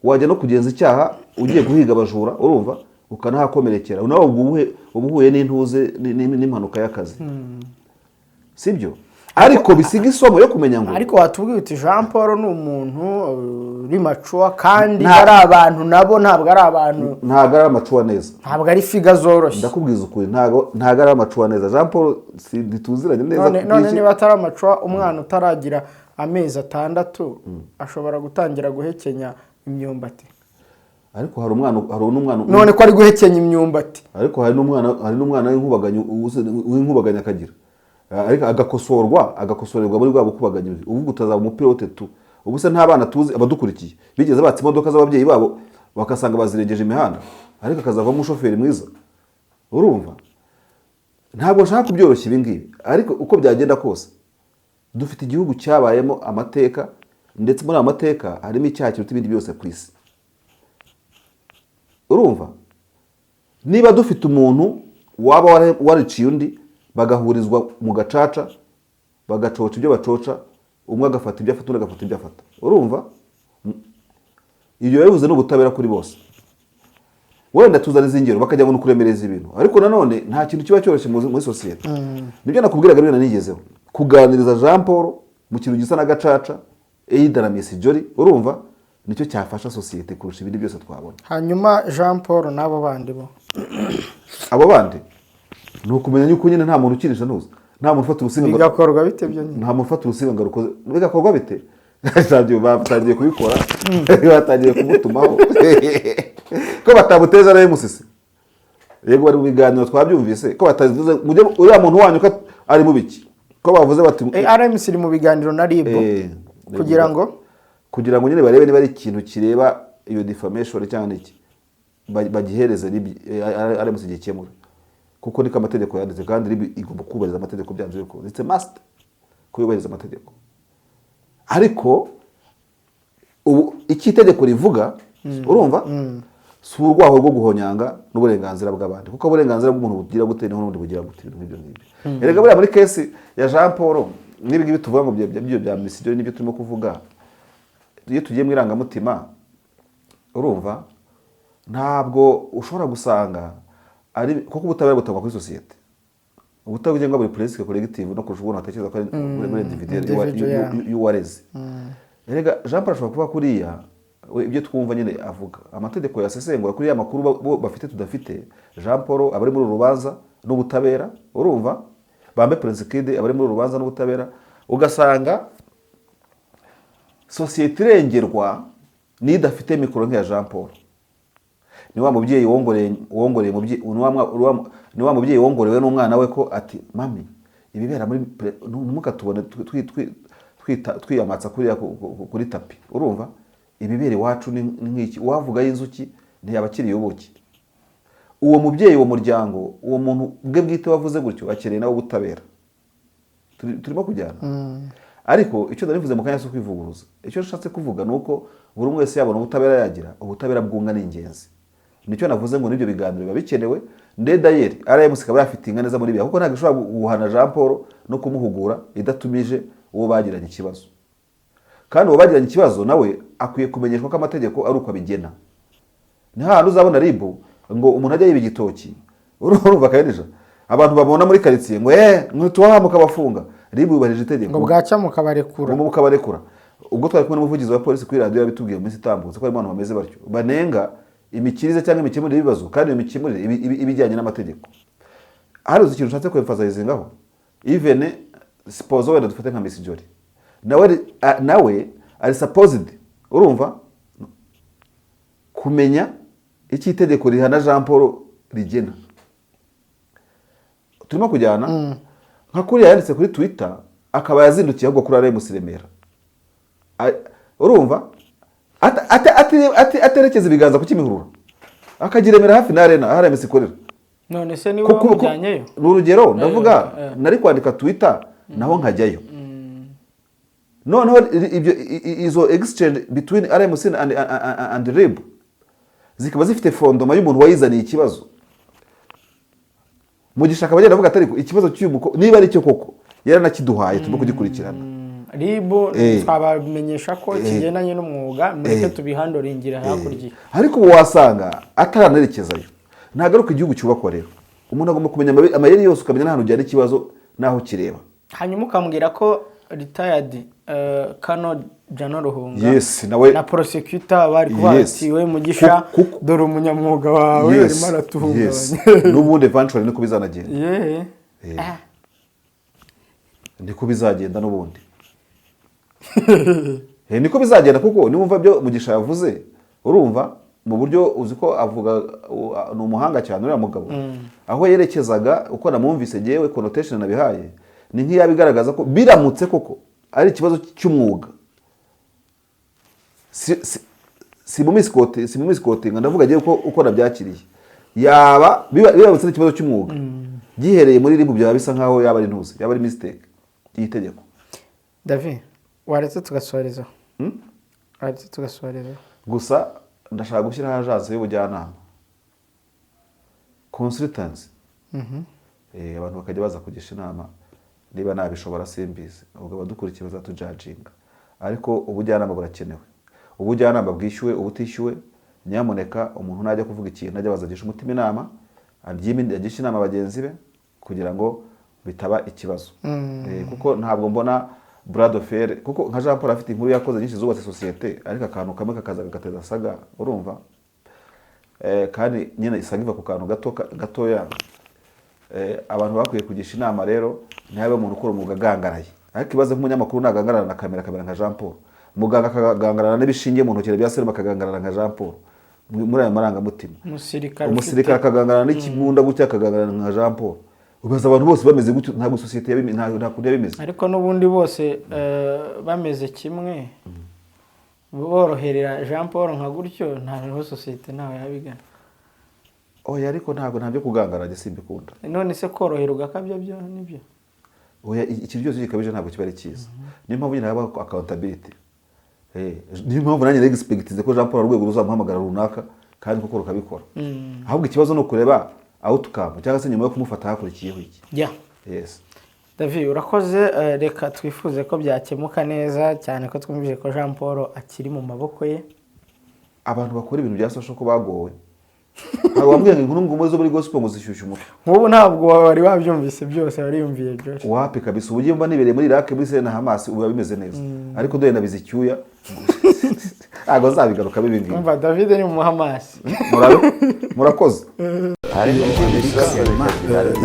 Wajya no kugenza icyaha ugiye guhiga abajura urumva ukanahakomerekera nawe ubuhuye n'intuze n'impanuka y'akazi. Sibyo? Ariko bisiga isomo yo kumenya ngo ariko watubwiye uti Jean Paul ni umuntu uri macuwa kandi ari abantu nabo ntabwo ari amacuwa neza. Ntabwo ari figa zoroshye. Ndakubwiza ukuri ntabwo ari amacuwa neza. Jean Paul ntituziranye neza. None niba atari amacuwa umwana utaragira amezi 6 ashobora gutangira guhekenya imyumbati. Ariko hari n'umwana none ko ari guhekenya imyumbati. Ariko hari n'umwana w'inkubaganya akagira. Ariko agakosorerwa muri rwabo kubaganya uvuga utazaba umupilote tu. Ubu se nta bana tuzi abadukurikiye bigeze batse imodoka z'ababyeyi babo bakasanga baziregeje imihanda ariko akazavamo umushoferi mwiza. Urumva? Ntabwo nshaka kubyoroshya ibi ngibi ariko uko byagenda kose dufite igihugu cyabayemo amateka ndetse muri amateka harimo icyaha kiruta ibindi byose ku isi. Urumva? Niba dufite umuntu waba wariciye undi bagahurizwa mu gacaca bagacoca ibyo bacoca umwe agafata ibyo afata undi agafata ibyo afata. Urumva? Ibyo bivuze n'ubutabera kuri bose. Wenda tuzariza ingero bakajya ngo nukuremereza ibintu ariko nanone nta kintu kiba cyoroshye muri societe. Nibyo nakubwiraga rero nanigezeho kuganiriza Jean Paul mu kintu gisa na gacaca eidaramisi jori. Urumva? Nicyo cyafasha societe kurusha ibindi byose twabona. Hanyuma Jean Paul nabo bandi bo abo bandi ni ukumenya yuko nyine nta muntu ukinisha ntuzi, nta muntu ufata urusinga bigakorwa bite byo nyine, nta muntu ufata urusinga ngo rukoze, bigakorwa bite batangiye kubikora batangiye kumutumaho ko batamuteza nawe musisi. Yego bari mu biganiro twabyumvise ko batazivuze uriya muntu wanyu ko ari mu biki, ko bavuze bati RMC iri mu biganiro na RIB kugira ngo nyine barebe niba ari ikintu kireba iyo defamation cyangwa iki bagihereze RMC gikemura, kuko niko amategeko yanditse kandi RIB igomba kubahiriza amategeko byanze yuko it's a must kubahiriza amategeko. Ariko ubu iki itegeko rivuga urumva si urwaho rwo guhonyanga n'uburenganzira bw'abandi, kuko uburenganzira bw'umuntu bugira gute n'ubundi bugira gute n'ibyo ngibyo. Erega buriya muri case ya Jean Paul n'ibi tuvuga ngo bya misiyo n'ibyo turimo kuvuga, iyo tugiye mu irangamutima urumva ntabwo ushobora gusanga ari kuko ubutabera butangwa kuri societe, ubutabera bugengwa buri police collective no kurusha ubona atekereza ko ari muri individual y'uwareze. Erega Jean Paul ashobora kuba kuriya ibyo twumva nyine avuga amategeko yasesengura kuri ya makuru bo bafite tudafite. Jean Paul abari muri urubanza n'ubutabera urumva, bambe Prince Kid abari muri urubanza n'ubutabera, ugasanga societe irengerwa n'idafite mikoro nk'iya Jean Paul. Ni wa mubyeyi wongoreye ni wa mubyeyi wongorewe n'umwana we ko ati mami ibibera muri ntimukatubone twiyamatsa kuri tapi urumva, ibibere iwacu ni nk'iki, uwavuga y'inzuki ntiyabakiriye ubuki. Uwo mubyeyi wo muryango uwo muntu bwe bwite wavuze gutyo akereye nawe ubutabera, turimo kujyana. Ariko icyo ndanivuze mu kanya cyo kwivuguruza, icyo nshatse kuvuga nuko buri umwe wese yabona ubutabera yagira, ubutabera bwunga ni ingenzi. Nicyo navuze ngo nibyo biganiro biba bikenewe. Ndedayeri RMC ikaba yafite inga neza muri biya, kuko ntabwo ishobora guhana Jean Paul no kumuhugura idatumije uwo bagiranye ikibazo, kandi uwo bagiranye ikibazo nawe akwiye kumenyeshwa ko amategeko ari uko abigena. Ni hano uzabona RIB ngo umuntu ajya yiba igitoki urumva kayenija abantu babona muri quartier ngo tuwahamuka bafunga, RIB yubahirije itegeko ngo bwacya mukabarekura. Ubwo twari kumwe n'umuvugizi wa polisi kuri radio yabitubwiye mu minsi itambutse ko ari abantu bameze batyo banenga imikirize cyangwa imikemurire y'ibibazo, kandi iyo mikemurire ibijyanye n'amategeko. Hari ikintu nshatse kwemphasize ngaho, even suppose wenda dufate nka Miss Jolly nawe ari supposed urumva kumenya iki itegeko rihana Jean Paul rigena. Turimo kujyana nka kuriya yanditse kuri Twitter akaba yazindukiye ahubwo kuri RMC Remera urumva aterekeza ibiganza ku Kimihurura akagira Remera hafi na arena RMC ikorera. None se niwe wamujyanyeyo? N'urugero ndavuga nari kwandika Twitter naho nkajyayo. Noneho ibyo izo exchange between RMC and RIB zikaba zifite fondoma y'umuntu wayizaniye ikibazo. Mugisha akaba agenda avuga atari ikibazo cy'umuko niba ari cyo koko yaranakiduhaye turimo kugikurikirana. RIB twabamenyesha ko kigendanye n'umwuga mureke tubihandoringira hakurya. Ariko wasanga ataranerekezayo ntagaruka igihugu cyubakwa rero. Umuntu agomba kumenya amayeri yose ukamenya n'ahantu ujyana ikibazo naho kireba. Hanyuma ukambwira ko retired Kano Jano Ruhunga na prosecutor bari kubatiwe Mugisha dore umunyamwuga wawe arimo aratuhungabanya. N'ubundi eventually niko bizanagenda. Niko bizagenda n'ubundi. Niko bizagenda kuko niwumva byo Mugisha yavuze urumva mu buryo uzi ko avuga ni umuhanga cyane uriya mugabo. Aho yerekezaga uko namwumvise jewe connotation nabihaye ni nk'iyabigaragaza ko biramutse koko ari ikibazo cy'umwuga. Si mu miskote ndavuga je uko nabyakiriye yaba biramutse ikibazo cy'umwuga gihereye muri RIB byaba bisa nkaho yaba ari ntuze, yaba ari mistake yitegeko. David waretse tugasoreza gusa ndashaka gushyira hajaze y'ubujyanama consultants abantu bakajya baza kugisha inama niba nabishobora simbizi, ubwo abadukurikiye bazatujajinga, ariko ubujyanama burakenewe. Ubujyanama bwishyuwe ubutishyuwe, nyamuneka umuntu najya kuvuga ikintu najya bazagisha umutima inama agisha inama bagenzi be kugira ngo bitaba ikibazo. Kuko ntabwo mbona Brad Fer kuko nka Jean Paul afite inkuru yakoze nyinshi zubatse societe, ariko akantu kamwe kakaza gateza saga urumva kandi nyine isagiva ku kantu gatoya abantu bakwiye kugisha inama rero ntihabe umuntu ukora umwuga agangaraye ariko ibaze nk'umunyamakuru nagangarana na kamera nka Jean Paul muganga akagangarana n'ibishingiye mu ntoki bya serumu akagangarana nka Jean Paul muri aya marangamutima umusirikare akagangarana n'ikibunda gutya akagangarana nka Jean Paul ubaza abantu bose bameze gutyo ntabwo societe nta kundi yabimeze ariko n'ubundi bose bameze kimwe boroherera Jean Paul nka gutyo nta societe nawe yabigana oya ariko ntabyo kugangara simbikunda none se korohera ugakabya byo nibyo oya iki byose gikabije ntabwo kiba ari cyiza niyo mpamvu nyine haba accountability niyo mpamvu nanjye expectize ko Jean Paul urwego ruzamuhamagara runaka kandi koko rukabikora ahubwo ikibazo no kureba outcome cyangwa se nyuma yo kumufata hakurikiyeho iki yes David urakoze reka twifuze ko byakemuka neza cyane ko twumvise ko Jean Paul akiri mu maboko ye abantu bakora ibintu bya social ko bagowe ntabwo wambwiye ngo inkuru ngo zo muri gospel ngo zishyushye umutwe nk'ubu ntabwo wari wabyumvise byose wari yumviye byose wapi kabisa ubugiye mba nibereye muri Iraq muri Sena Hamas ubu bimeze neza ariko dore nabize icyuya ntabwo zabigaruka bibingiye umva David ni mu Hamas murakoze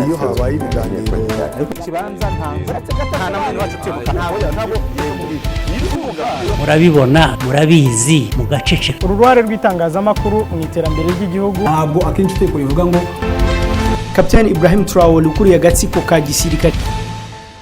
iyo habaye ibiganiro kibanza nta namwe wacu tibuka ntabwo murabibona murabizi mugaceceka uruhare rw'itangazamakuru mu iterambere ry'igihugu ntabwo akenshi uteko rivuga ngo Kapiteni Ibrahim Traore ukuriye agatsiko ka gisirikare